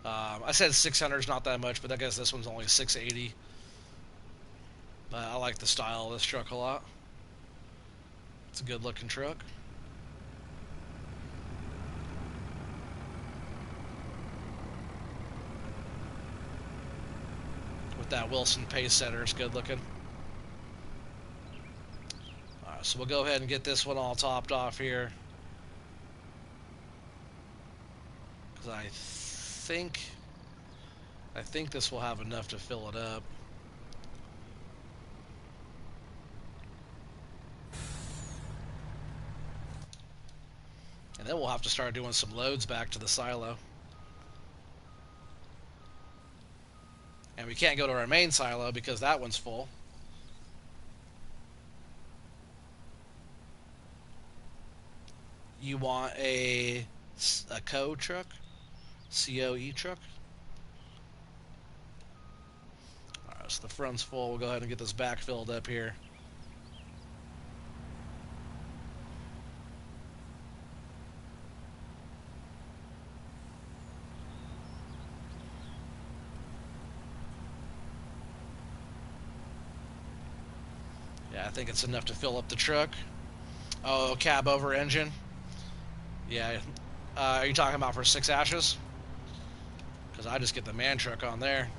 S1: I said 600 is not that much, but I guess this one's only 680. But I like the style of this truck a lot. It's a good looking truck. With that Wilson pace setter, it's good looking. Alright, so we'll go ahead and get this one all topped off here. Because I think this will have enough to fill it up. then we'll have to start doing some loads back to the silo. And we can't go to our main silo because that one's full. You want a CO truck? COE truck? Alright, so the front's full. We'll go ahead and get this back filled up here. Yeah, I think it's enough to fill up the truck. Oh, cab over engine. Yeah. Are you talking about for 6 ashes? Because I just get the man truck on there.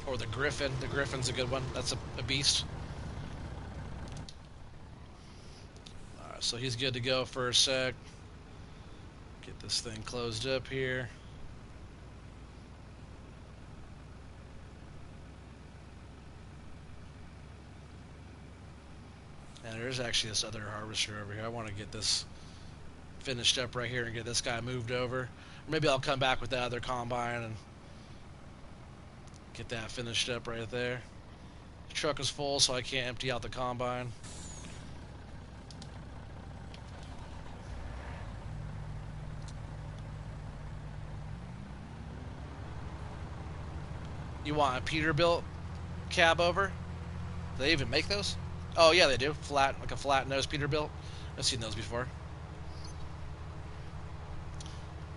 S1: Or the Griffin. The Griffin's a good one. That's a beast. Alright, so he's good to go for a sec. Get this thing closed up here. And there's actually this other harvester over here. I want to get this finished up right here and get this guy moved over. Or maybe I'll come back with the other combine and get that finished up right there. The truck is full, so I can't empty out the combine. You want a Peterbilt cab over? Do they even make those? Oh yeah, they do. Flat, like a flat nose Peterbilt. I've seen those before.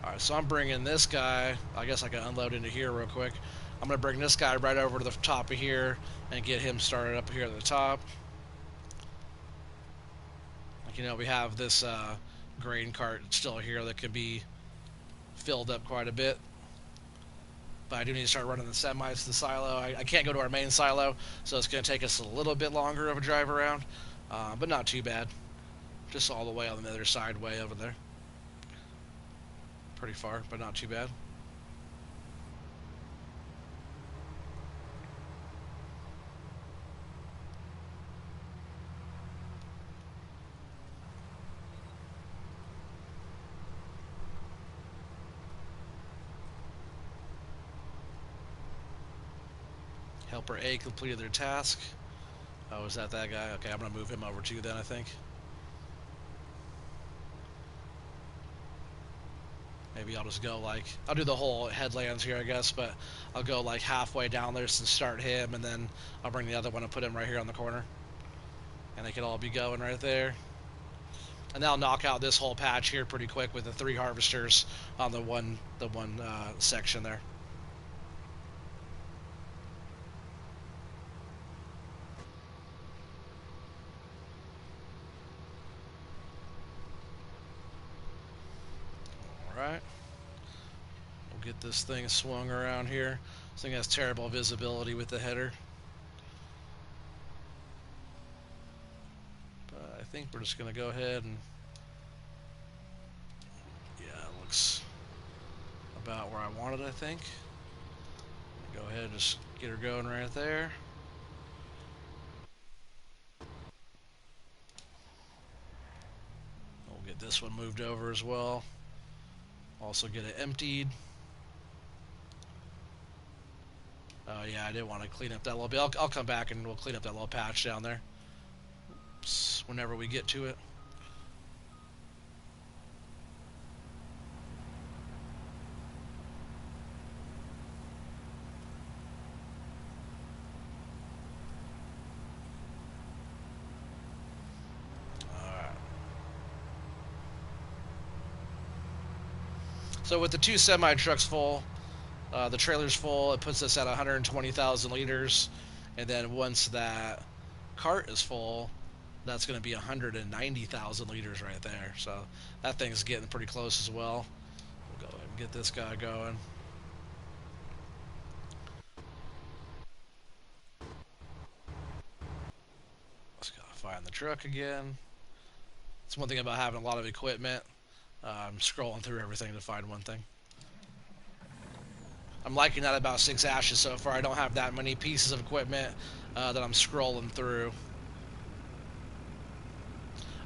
S1: Alright, so I'm bringing this guy. I guess I can unload into here real quick. I'm going to bring this guy right over to the top of here and get him started up here at the top. Like, you know, we have this grain cart still here that could be filled up quite a bit. But I do need to start running the semis to the silo. I can't go to our main silo, so it's going to take us a little bit longer of a drive around. But not too bad. Just all the way on the other side way over there. Pretty far, but not too bad. Helper A completed their task. Oh, is that guy? Okay, I'm going to move him over to you then, I think. Maybe I'll just go like, I'll do the whole headlands here, I guess, but I'll go like halfway down there and start him, and then I'll bring the other one and put him right here on the corner. And they can all be going right there. And that'll knock out this whole patch here pretty quick with the 3 harvesters on the one section there. Alright. We'll get this thing swung around here. This thing has terrible visibility with the header. But I think we're just going to go ahead and... Yeah, it looks about where I want it, I think. Go ahead and just get her going right there. We'll get this one moved over as well. Also get it emptied. Oh yeah, I did want to clean up that little bit. I'll come back and we'll clean up that little patch down there. Oops, whenever we get to it. So with the 2 semi trucks full, the trailer's full, it puts us at 120,000 liters. And then once that cart is full, that's going to be 190,000 liters right there. So that thing's getting pretty close as well. We'll go ahead and get this guy going. Let's go find the truck again. It's one thing about having a lot of equipment. I'm scrolling through everything to find one thing. I'm liking that about 6 ashes so far. I don't have that many pieces of equipment that I'm scrolling through.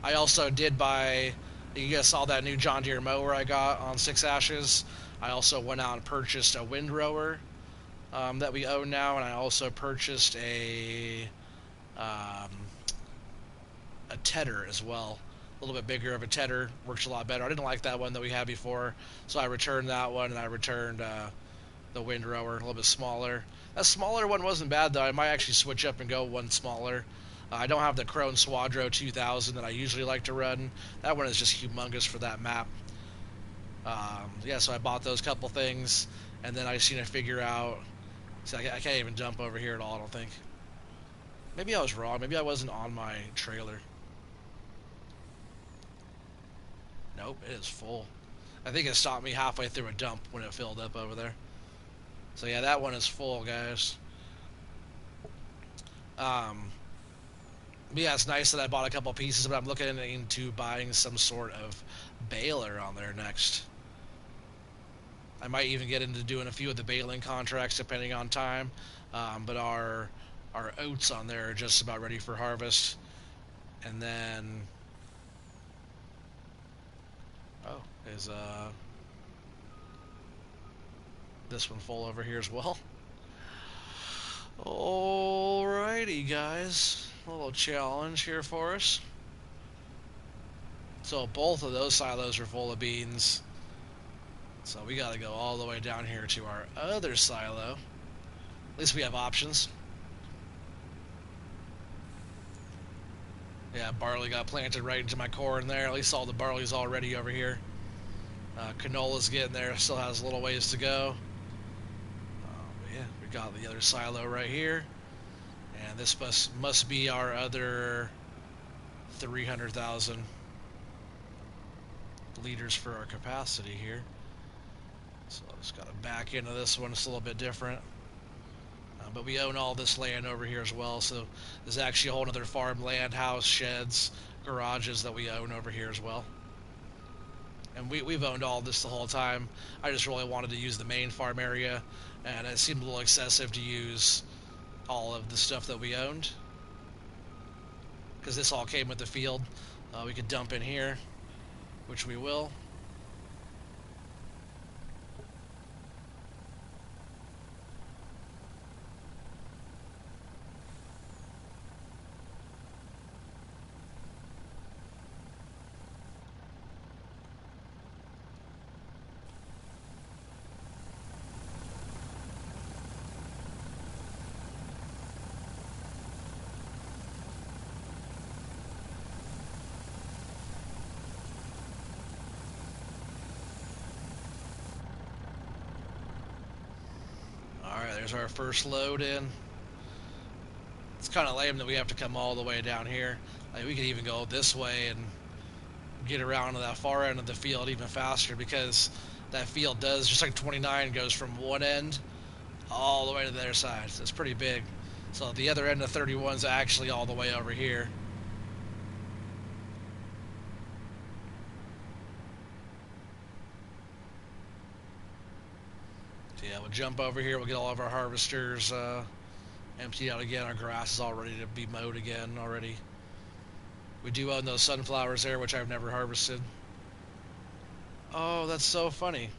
S1: I also did buy. You guys saw that new John Deere mower I got on 6 ashes. I also went out and purchased a windrower that we own now, and I also purchased um, a tedder as well. A little bit bigger of a tedder, works a lot better. I didn't like that one that we had before, so I returned that one, and I returned the windrower, a little bit smaller. That smaller one wasn't bad though. I might actually switch up and go one smaller. I don't have the Krone Swadro 2000 that I usually like to run. That one is just humongous for that map. Yeah, so I bought those couple things, and then I just need to figure out. See, I can't even jump over here at all. I don't think. Maybe I was wrong. Maybe I wasn't on my trailer. Nope, it is full. I think it stopped me halfway through a dump when it filled up over there. So yeah, that one is full, guys. But yeah, it's nice that I bought a couple pieces, but I'm looking into buying some sort of baler on there next. I might even get into doing a few of the baling contracts depending on time. But our oats on there are just about ready for harvest. And then oh, is this one full over here as well? Alrighty, guys, a little challenge here for us. So both of those silos are full of beans. So we gotta go all the way down here to our other silo. At least we have options. Yeah, barley got planted right into my corn there. At least all the barley's already over here. Canola's getting there. Still has a little ways to go. Yeah, we got the other silo right here. And this must be our other 300,000 liters for our capacity here. So I just got to back into this one. It's a little bit different. But we own all this land over here as well. So there's actually a whole other farmland, house, sheds, garages that we own over here as well. And we've owned all this the whole time. I just really wanted to use the main farm area, and it seemed a little excessive to use all of the stuff that we owned, because this all came with the field. We could dump in here, which we will. Alright, there's our first load in. It's kind of lame that we have to come all the way down here. Like, we could even go this way and get around to that far end of the field even faster, because that field does, just like 29, goes from one end all the way to the other side. So it's pretty big. So the other end of 31 is actually all the way over here. So yeah, we'll jump over here. We'll get all of our harvesters emptied out again. Our grass is all ready to be mowed again already. We do own those sunflowers there, which I've never harvested. Oh, that's so funny.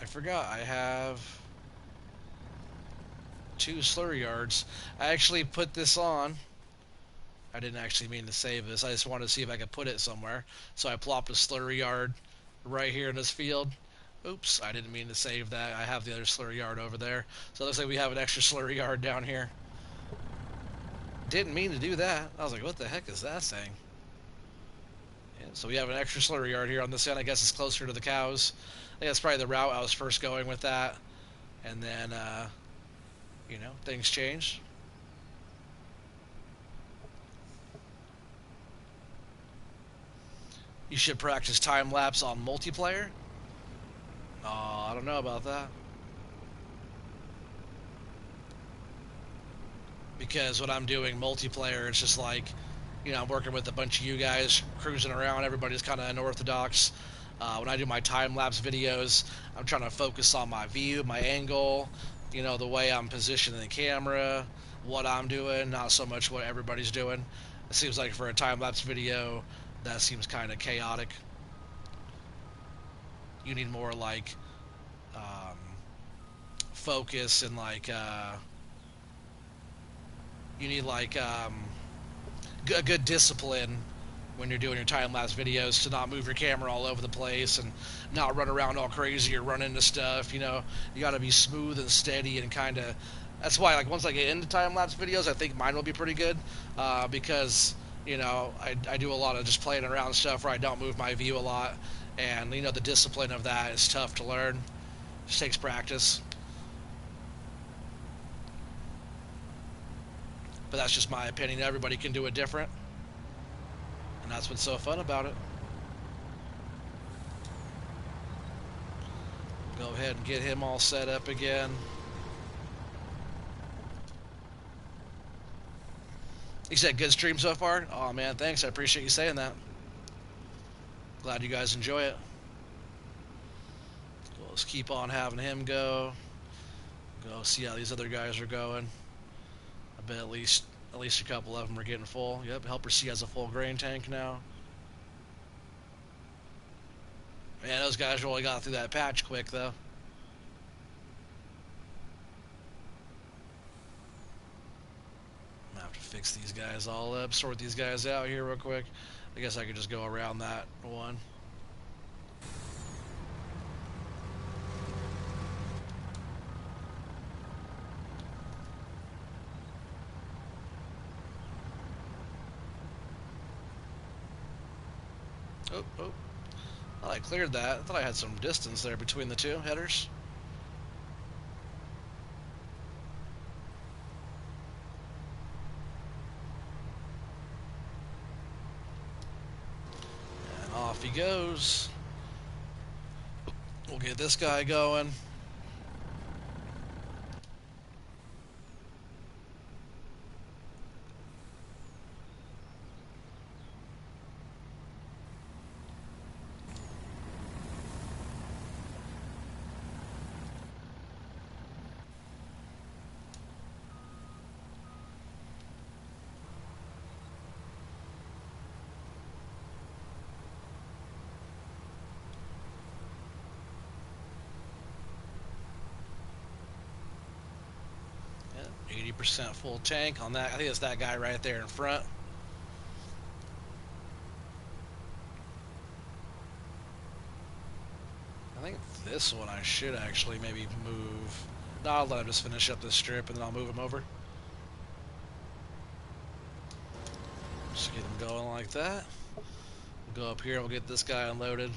S1: I forgot I have 2 slurry yards. I actually put this on. I didn't actually mean to save this. I just wanted to see if I could put it somewhere. So I plopped a slurry yard right here in this field. Oops, I didn't mean to save that. I have the other slurry yard over there. So it looks like we have an extra slurry yard down here. Didn't mean to do that. I was like, what the heck is that saying? Yeah, so we have an extra slurry yard here on this end. I guess it's closer to the cows. I think that's probably the route I was first going with that. And then, you know, things changed. You should practice time-lapse on multiplayer. Oh, I don't know about that. Because when I'm doing multiplayer, it's just like, you know, I'm working with a bunch of you guys, cruising around. Everybody's kind of unorthodox. When I do my time-lapse videos, I'm trying to focus on my view, my angle, the way I'm positioning the camera, what I'm doing, not so much what everybody's doing. It seems like for a time-lapse video, that seems kind of chaotic. You need more like um, focus and you need a good discipline when you're doing your time-lapse videos to not move your camera all over the place and not run around all crazy or run into stuff. You got to be smooth and steady and kind of. That's why, like, once I get into time-lapse videos, I think mine will be pretty good because I do a lot of just playing around stuff where I don't move my view a lot, and the discipline of that is tough to learn. It just takes practice. But that's just my opinion. Everybody can do it different, and that's what's so fun about it. Go ahead and get him all set up again. You said good stream so far? Oh man, thanks. I appreciate you saying that. Glad you guys enjoy it. Let's keep on having him go. Go see how these other guys are going. I bet at least a couple of them are getting full. Yep, Helper C has a full grain tank now. Man, those guys really got through that patch quick though. I'm gonna have to fix these guys all up, sort these guys out here real quick. I guess I could just go around that one. Oh. I thought I cleared that. I thought I had some distance there between the two headers. And off he goes. We'll get this guy going. Yeah, 80% full tank on that. I think it's that guy right there in front. I think this one I should actually maybe move. No, I'll let him just finish up this strip and then I'll move him over. Just get him going like that. We'll go up here and we'll get this guy unloaded.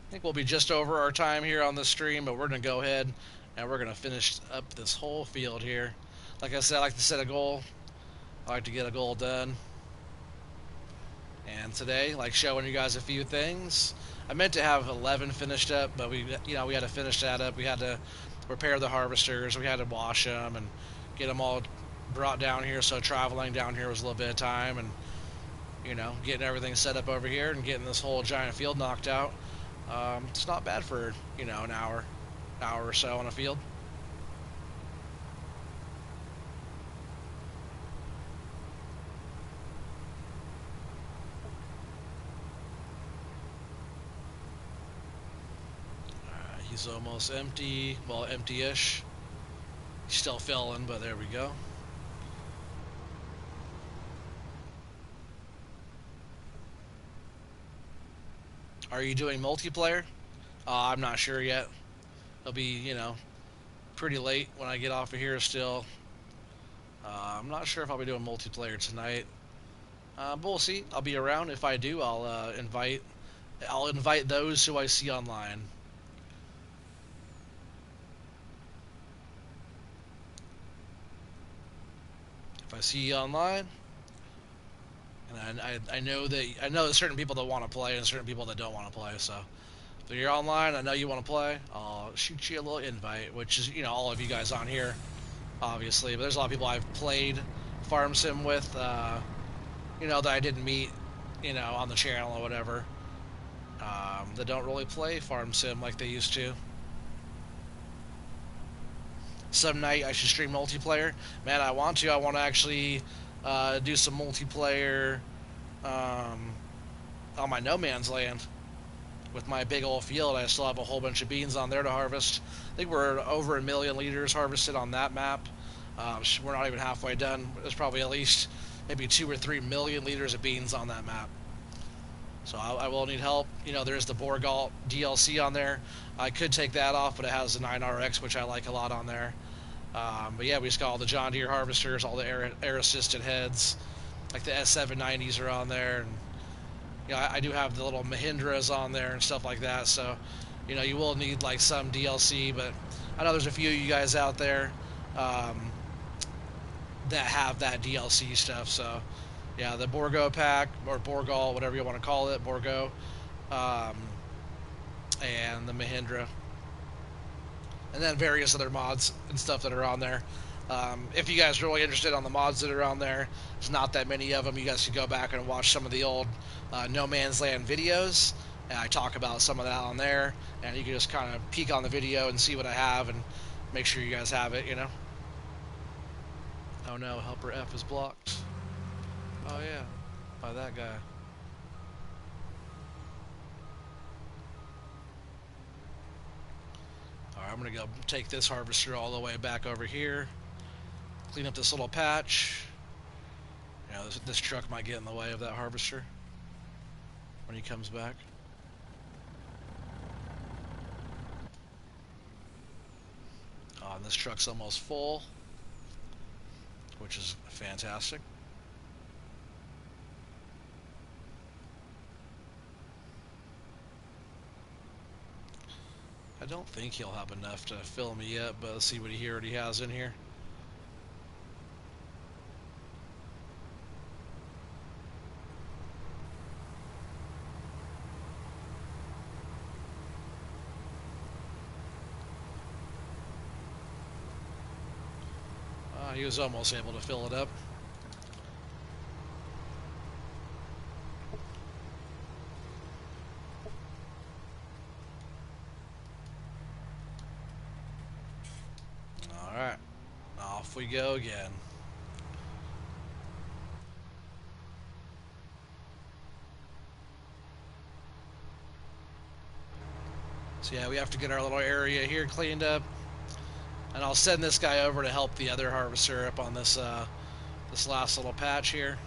S1: I think we'll be just over our time here on the stream, but we're going to go ahead and we're going to finish up this whole field here. Like I said, I like to set a goal. I like to get a goal done. And today, like showing you guys a few things. I meant to have 11 finished up, but we had to finish that up. We had to repair the harvesters. We had to wash them and get them all brought down here. So traveling down here was a little bit of time, and getting everything set up over here and getting this whole giant field knocked out. It's not bad for an hour or so on a field. He's almost empty. Well, empty-ish. He's still filling, but there we go. Are you doing multiplayer? I'm not sure yet. It'll be, pretty late when I get off of here still. I'm not sure if I'll be doing multiplayer tonight. But we'll see. I'll be around. If I do, I'll invite those who I see online. If I see you online, and I know that certain people that want to play and certain people that don't want to play. So if you're online, I know you want to play. I'll shoot you a little invite, which is all of you guys on here, obviously. But there's a lot of people I've played farm sim with, that I didn't meet, on the channel or whatever, that don't really play farm sim like they used to. Some night I should stream multiplayer. Man, I want to. I want to actually do some multiplayer um, on my no man's land with my big old field. I still have a whole bunch of beans on there to harvest. I think we're over 1,000,000 liters harvested on that map. We're not even halfway done. There's probably at least maybe 2 or 3 million liters of beans on that map. So I will need help. There's the Borgalt DLC on there. I could take that off, but it has the 9RX, which I like a lot on there. But yeah, we just got all the John Deere harvesters, all the air assisted heads, like the S790s are on there, and I do have the little Mahindras on there and stuff like that. So, you will need like some DLC, but I know there's a few of you guys out there that have that DLC stuff. So, yeah, the Borgo pack or Borgal, whatever you want to call it, Borgo, um, and the Mahindra, and then various other mods and stuff that are on there. If you guys are really interested on the mods that are on there, there's not that many of them. You guys can go back and watch some of the old No Man's Land videos, and I talk about some of that on there, and you can just kind of peek on the video and see what I have and make sure you guys have it, Oh no, helper F is blocked. Oh yeah, by that guy. Alright, I'm gonna go take this harvester all the way back over here, clean up this little patch. This truck might get in the way of that harvester when he comes back. And this truck's almost full, which is fantastic. I don't think he'll have enough to fill me yet, but let's see what he already has in here. He was almost able to fill it up. Alright, off we go again. So yeah, we have to get our little area here cleaned up. And I'll send this guy over to help the other harvester up on this this last little patch here.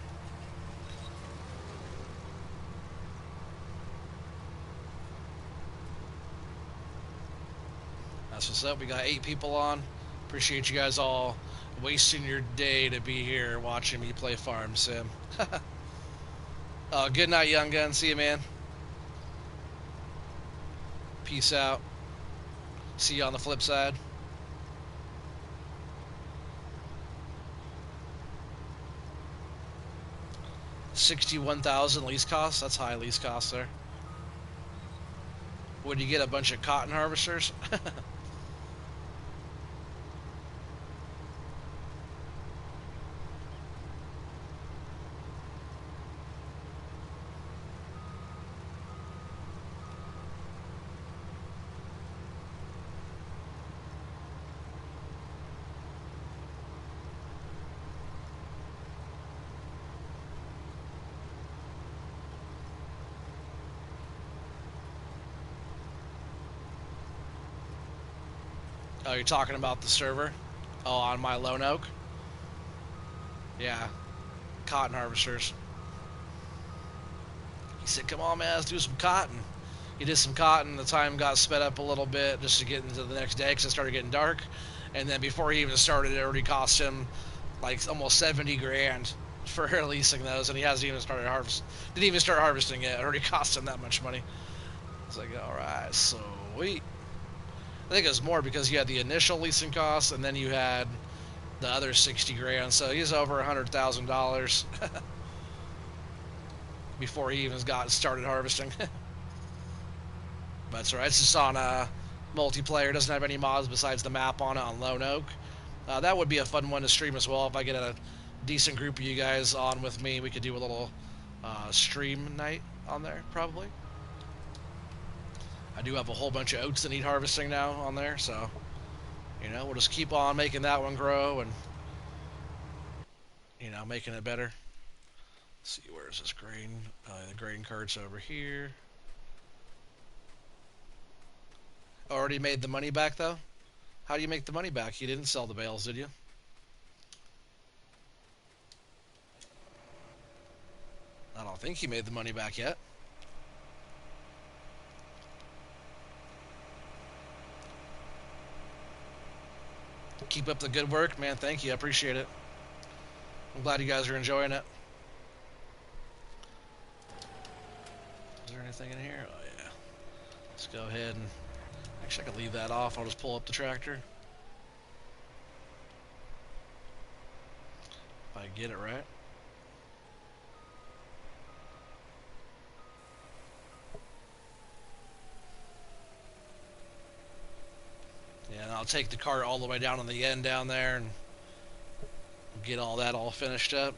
S1: That's what's up. We got 8 people on. Appreciate you guys all wasting your day to be here watching me play Farm Sim. Good night, Young Gun. See you, man. Peace out. See you on the flip side. $61,000 lease costs. That's high lease costs there. Would you get a bunch of cotton harvesters? Oh, you're talking about the server? Oh, on my Lone Oak? Yeah. Cotton harvesters. He said, come on, man, let's do some cotton. He did some cotton. The time got sped up a little bit just to get into the next day because it started getting dark. And then before he even started, it already cost him like almost 70 grand for leasing those. And he hasn't even started didn't even start harvesting yet. It already cost him that much money. It's like, alright, sweet. I think it was more because you had the initial leasing costs and then you had the other 60 grand. So he's over $100,000 before he even got started harvesting. But it's alright. It's just on multiplayer. It doesn't have any mods besides the map on it on Lone Oak. That would be a fun one to stream as well if I get a decent group of you guys on with me, we could do a little stream night on there, probably. I do have a whole bunch of oats that need harvesting now on there, so, you know, we'll just keep on making that one grow and, you know, making it better. Let's see, where's this grain? The grain cart's over here. Already made the money back, though? How do you make the money back? You didn't sell the bales, did you? I don't think you made the money back yet. Keep up the good work, man. Thank you. I appreciate it. I'm glad you guys are enjoying it. Is there anything in here? Oh, yeah. Let's go ahead and... Actually, I could leave that off. I'll just pull up the tractor. If I get it right. Yeah, and I'll take the cart all the way down on the end down there and get all that all finished up.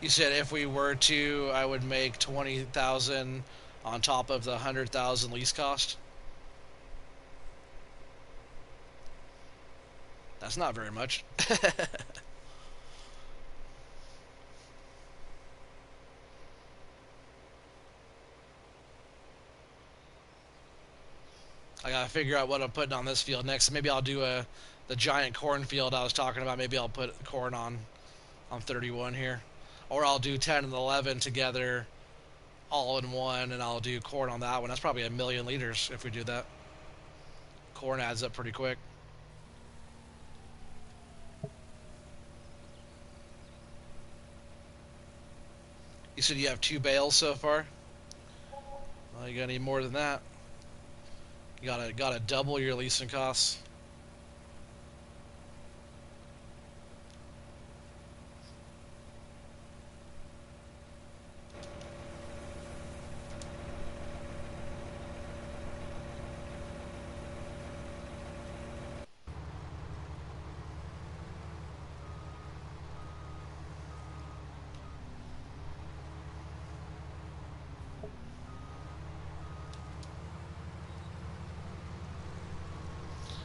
S1: You said if we were to, I would make 20,000 on top of the 100,000 lease cost. That's not very much. I gotta figure out what I'm putting on this field next. Maybe I'll do the giant cornfield I was talking about. Maybe I'll put corn on 31 here, or I'll do 10 and 11 together, all in one, and I'll do corn on that one. That's probably 1,000,000 liters if we do that. Corn adds up pretty quick. You said you have 2 bales so far. Well, you're gonna need more than that. You gotta double your leasing costs.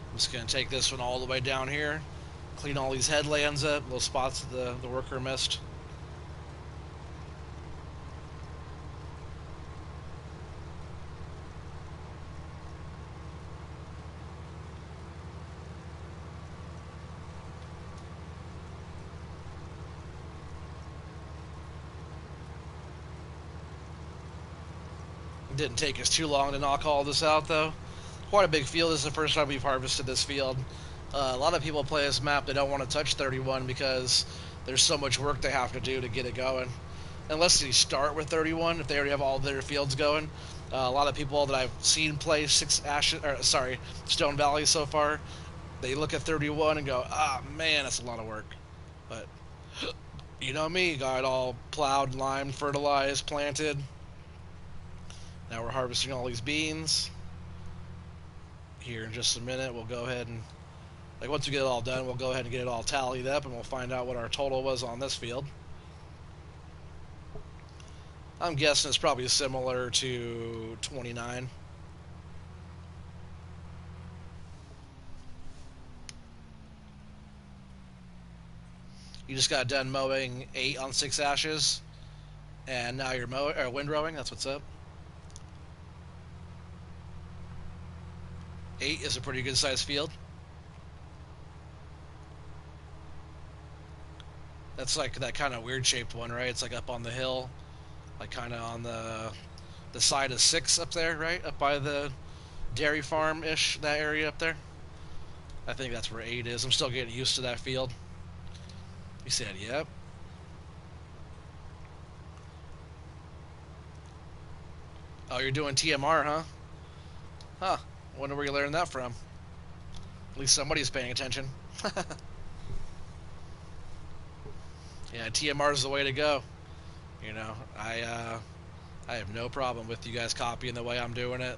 S1: I'm just gonna take this one all the way down here, clean all these headlands up, little spots that the worker missed. It didn't take us too long to knock all this out, though. Quite a big field. This is the first time we've harvested this field. A lot of people play this map, they don't want to touch 31 because there's so much work they have to do to get it going. Unless they start with 31, if they already have all their fields going. A lot of people that I've seen play Stone Valley so far, they look at 31 and go, ah, man, that's a lot of work. But, you know me, got it all plowed, limed, fertilized, planted. Now we're harvesting all these beans. Here in just a minute, we'll go ahead and, like, once we get it all done, we'll go ahead and get it all tallied up, and we'll find out what our total was on this field. I'm guessing it's probably similar to 29. You just got done mowing 8 on 6 ashes, and now you're windrowing. That's what's up. 8 is a pretty good sized field. That's like that kind of weird shaped one, right? It's like up on the hill, like kind of on the side of 6 up there, right? Up by the dairy farm-ish, that area up there. I think that's where 8 is. I'm still getting used to that field. You said, yep. Oh, you're doing TMR, huh? Huh. Wonder where you learned that from. At least somebody's paying attention. Yeah, TMR is the way to go. You know, I have no problem with you guys copying the way I'm doing it.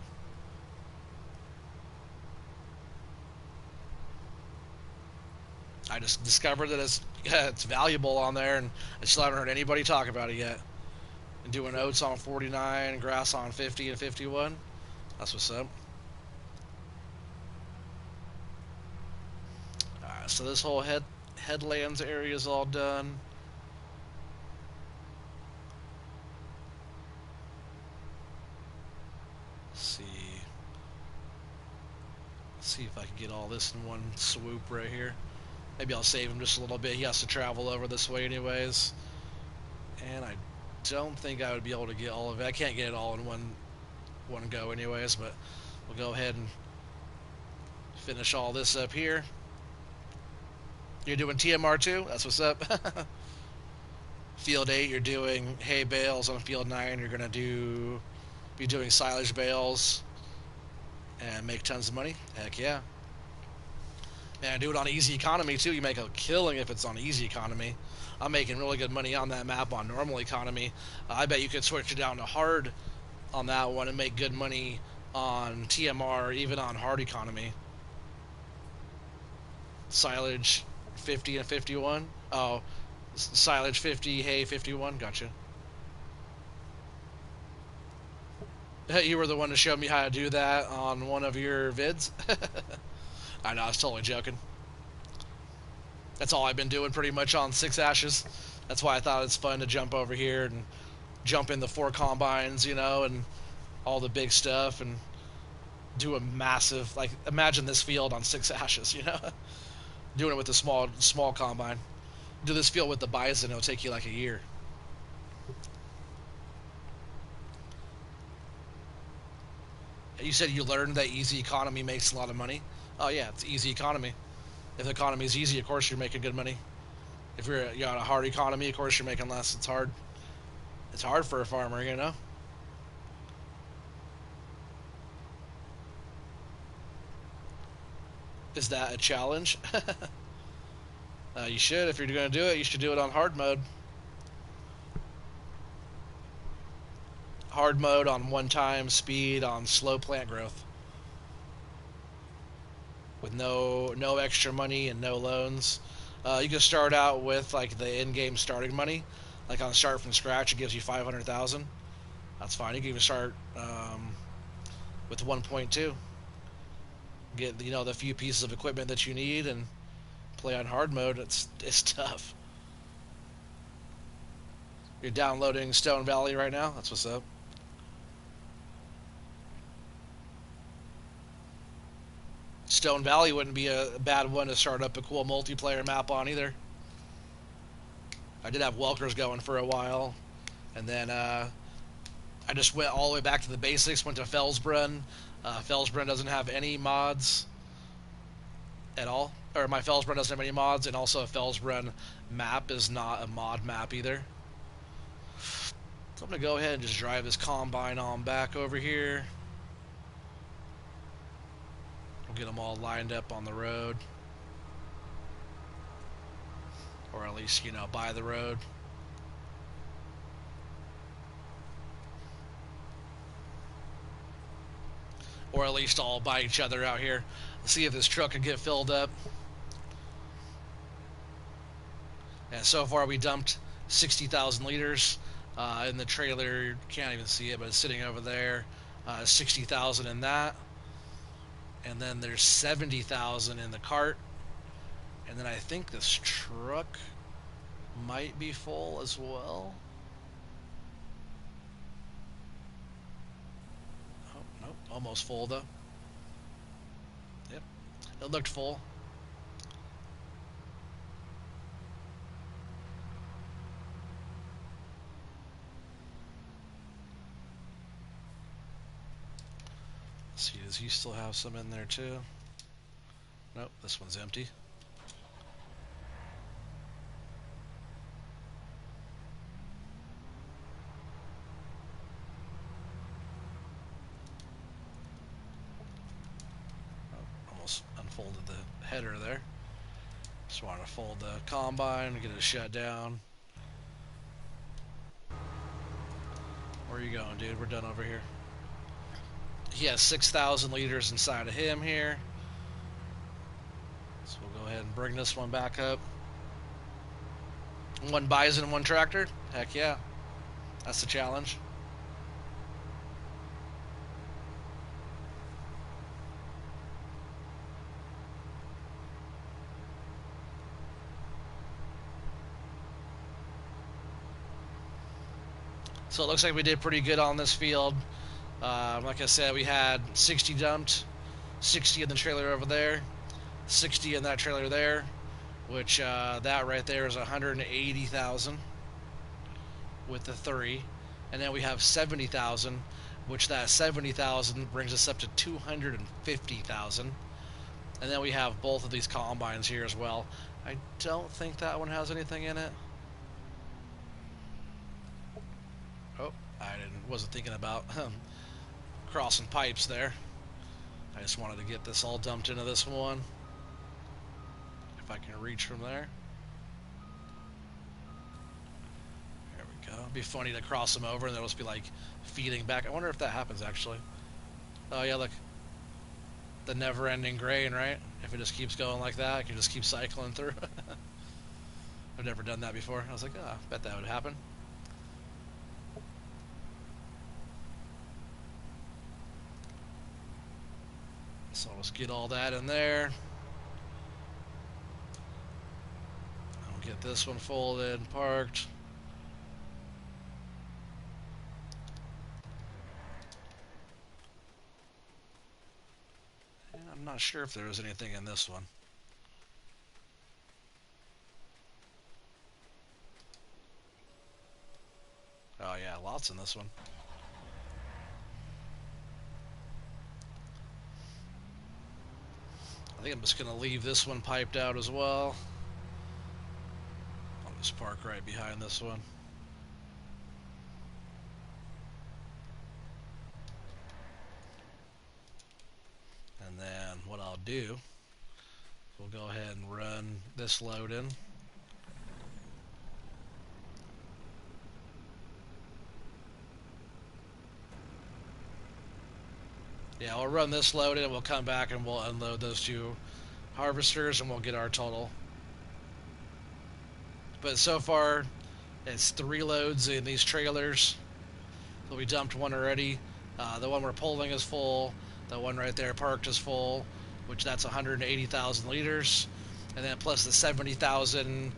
S1: I just discovered that it's valuable on there, and I still haven't heard anybody talk about it yet. And doing oats on 49, grass on 50 and 51. That's what's up. Alright, so this whole headlands area is all done. Let's see. Let's see if I can get all this in one swoop right here. Maybe I'll save him just a little bit. He has to travel over this way anyways. And I don't think I would be able to get all of it. I can't get it all in one go anyways, but we'll go ahead and finish all this up here. You're doing TMR too? That's what's up. Field 8, you're doing hay bales. On Field 9, you're going to be doing silage bales and make tons of money. Heck yeah. And do it on easy economy too. You make a killing if it's on easy economy. I'm making really good money on that map on normal economy. I bet you could switch it down to hard on that one and make good money on TMR, even on hard economy. Silage 50 and 51. Oh, silage 50, hay 51. Gotcha. You were the one to show me how to do that on one of your vids. I know, I was totally joking. That's all I've been doing pretty much on 6 ashes. That's why I thought it's fun to jump over here and jump in the 4 combines, you know, and all the big stuff, and do a massive, like, imagine this field on 6 ashes, you know. Doing it with a small combine. Do this field with the bison, it'll take you like a year. You said you learned that easy economy makes a lot of money. Oh yeah, it's easy economy. If the economy is easy, of course you're making good money. If you're on a hard economy, of course you're making less. It's hard. It's hard for a farmer, you know. Is that a challenge? You should. If you're going to do it, you should do it on hard mode. Hard mode on 1 time speed on slow plant growth. With no extra money and no loans. You can start out with like the in-game starting money. Like on start from scratch, it gives you 500,000. That's fine. You can even start with 1.2. Get the few pieces of equipment that you need and play on hard mode. It's tough. You're downloading Stone Valley right now. That's what's up. Stone Valley wouldn't be a bad one to start up a cool multiplayer map on either. I did have Welkers going for a while, and then I just went all the way back to the basics, went to Felsbrunn. Felsbrunn doesn't have any mods at all. Or my Felsbrunn doesn't have any mods, and also a Felsbrunn map is not a mod map either. So I'm going to go ahead and just drive this combine on back over here. We'll get them all lined up on the road. Or at least, by the road. Or at least all by each other out here. Let's see if this truck can get filled up. And so far we dumped 60,000 liters in the trailer. You can't even see it, but it's sitting over there. 60,000 in that. And then there's 70,000 in the cart. And then I think this truck might be full as well. Oh, nope, almost full though. Yep, it looked full. Let's see, does he still have some in there too? Nope, this one's empty. Almost unfolded the header there. Just want to fold the combine, get it shut down. Where are you going, dude? We're done over here. He has 6,000 liters inside of him here. So we'll Go ahead and bring this one back up. One bison, one tractor? Heck yeah. That's the challenge. So it looks like we did pretty good on this field. Like I said, we had 60 dumped, 60 in the trailer over there, 60 in that trailer there, which that right there is 180,000 with the 3. And then we have 70,000, which that 70,000 brings us up to 250,000. And then we have both of these combines here as well. I don't think that one has anything in it. Oh, wasn't thinking about crossing pipes there. I just wanted to get this all dumped into this one. If I can reach from there. There we go. It'd be funny to cross them over and they'll just be like feeding back. I wonder if that happens actually. Oh yeah, look. The never-ending grain, right? If it just keeps going like that, I can just keep cycling through. I've never done that before. I was like, oh, I bet that would happen. So let's get all that in there. I'll get this one folded and parked. And I'm not sure if there was anything in this one. Oh yeah, lots in this one. I think I'm just going to leave this one piped out as well. I'll just park right behind this one. And then what I'll do, we'll go ahead and run this load in. Yeah, we'll run this load in, we'll come back and we'll unload those 2 harvesters and we'll get our total. But so far, it's 3 loads in these trailers. So we dumped one already. The one we're pulling is full. The one right there parked is full, which that's 180,000 liters. And then plus the 70,000,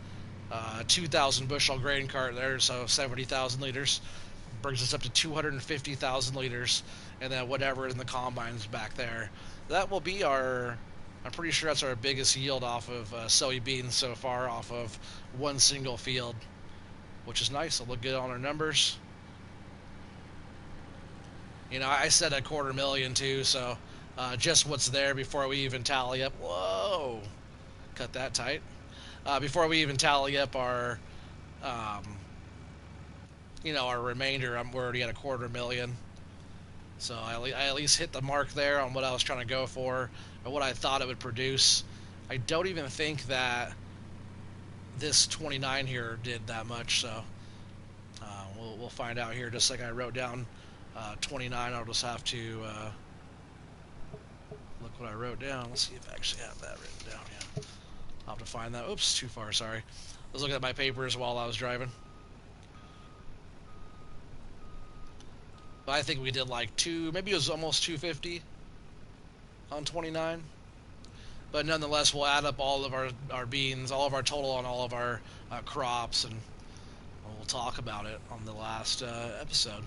S1: 2,000 bushel grain cart there, so 70,000 liters. Brings us up to 250,000 liters. And then whatever in the combines back there. That will be our, I'm pretty sure that's our biggest yield off of soybeans so far, off of one single field, which is nice. It'll look good on our numbers. You know, I said 250,000 too, so just what's there before we even tally up. Whoa! Cut that tight. Before we even tally up our, you know, our remainder, we're already at 250,000. So I at least hit the mark there on what I was trying to go for, or what I thought it would produce. I don't even think that this 29 here did that much, so we'll find out here. Just like I wrote down 29, I'll just have to look what I wrote down. Let's see if I actually have that written down. Yeah, I'll have to find that. Oops, too far, sorry. I was looking at my papers while I was driving. But I think we did like maybe it was almost 250 on 29. But nonetheless, we'll add up all of our beans, all of our total on all of our crops, and we'll talk about it on the last episode.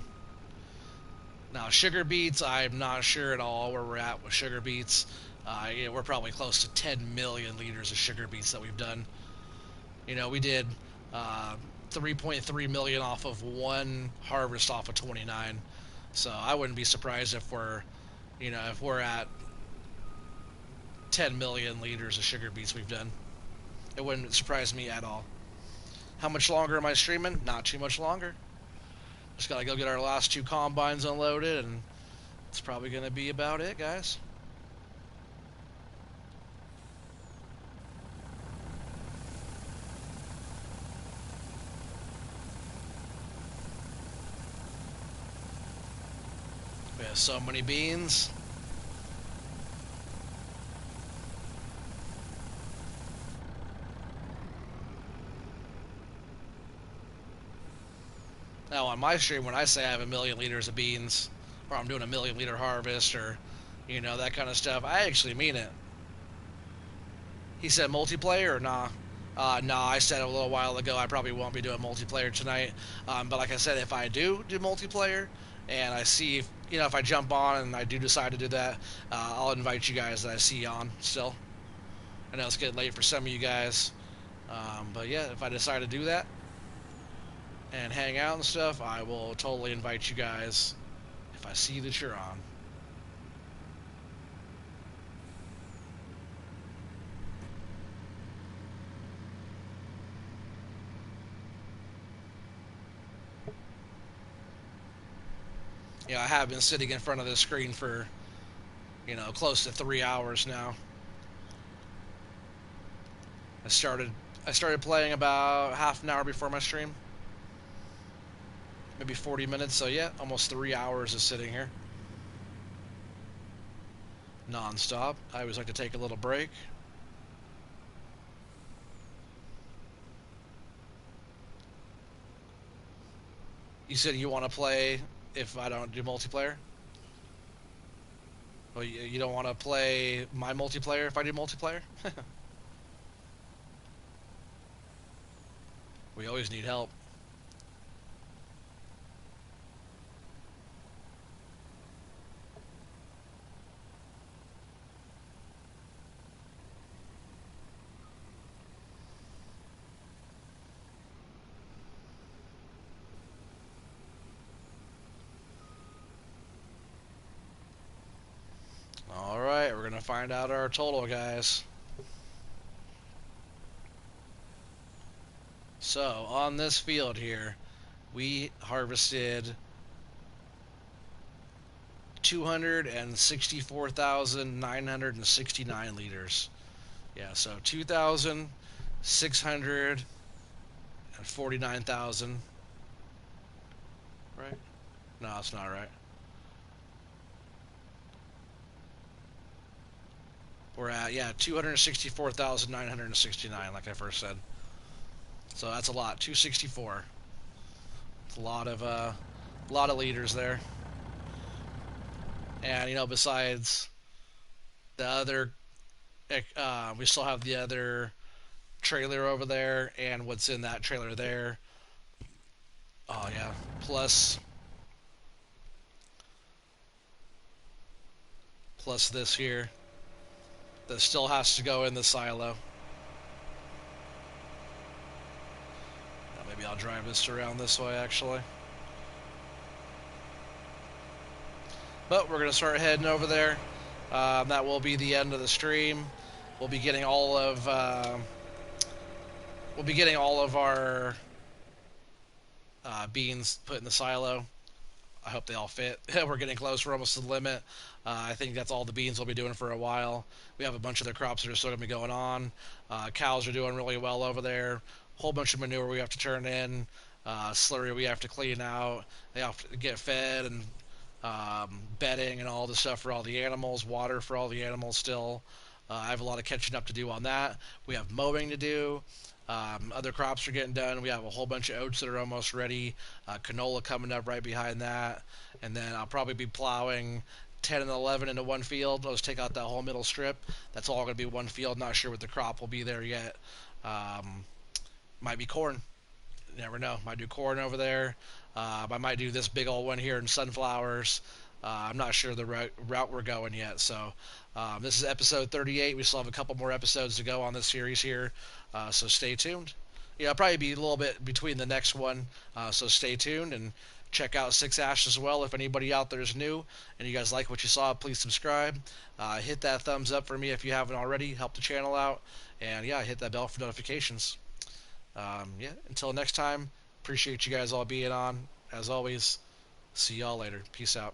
S1: Now, sugar beets, I'm not sure at all where we're at with sugar beets. Yeah, we're probably close to 10 million liters of sugar beets that we've done. You know, we did 3.3 million off of one harvest off of 29. So I wouldn't be surprised if we're, you know, if we're at 10 million liters of sugar beets we've done. It wouldn't surprise me at all. How much longer am I streaming? Not too much longer. Just gotta go get our last 2 combines unloaded, and it's probably gonna be about it, guys. We have so many beans. on my stream, when I say I have 1,000,000 liters of beans, or I'm doing a 1,000,000 liter harvest, or that kind of stuff, I actually mean it. He said multiplayer or nah? Nah, I said a little while ago I probably won't be doing multiplayer tonight. But like I said, if I do multiplayer, and I see if I jump on and I do decide to do that, I'll invite you guys that I see on still. I know it's getting late for some of you guys, but yeah, if I decide to do that and hang out and stuff, I will totally invite you guys if I see that you're on. I have been sitting in front of this screen for close to 3 hours now. I started playing about half an hour before my stream, maybe 40 minutes. So yeah, almost 3 hours of sitting here, non-stop. I always like to take a little break. You said you want to play if I don't do multiplayer? Well, you don't want to play my multiplayer if I do multiplayer? We always need help. Alright, we're going to find out our total, guys. So, on this field here, we harvested 264,969 liters. Yeah, so 2,649,000. Right? No, it's not right. We're at 264,969, like I first said. So that's a lot. 264. It's a lot of liters there. And besides the other, we still have the other trailer over there, and what's in that trailer there. Oh yeah, plus this here that still has to go in the silo. Maybe I'll drive this around this way, actually. But we're going to start heading over there. That will be the end of the stream. We'll be getting all of our beans put in the silo. I hope they all fit. We're getting close. We're almost to the limit. I think that's all the beans we'll be doing for a while. We have a bunch of their crops that are still going to be going on. Cows are doing really well over there. Whole bunch of manure we have to turn in. Slurry we have to clean out. They have to get fed, and bedding and all the stuff for all the animals. Water for all the animals still. I have a lot of catching up to do on that. We have mowing to do. Other crops are getting done. We have a whole bunch of oats that are almost ready. Canola coming up right behind that. And then I'll probably be plowing 10 and 11 into one field. I'll just take out that whole middle strip. That's all going to be one field. Not sure what the crop will be there yet. Might be corn. You never know. Might do corn over there. I might do this big old one here in sunflowers. I'm not sure the route we're going yet. So this is episode 38. We still have a couple more episodes to go on this series here. So stay tuned. I'll probably be a little bit between the next one. So stay tuned and check out Six Ash as well. If anybody out there is new and you guys like what you saw, please subscribe. Hit that thumbs up for me if you haven't already. Help the channel out. And hit that bell for notifications. Until next time, appreciate you guys all being on. As always, see y'all later. Peace out.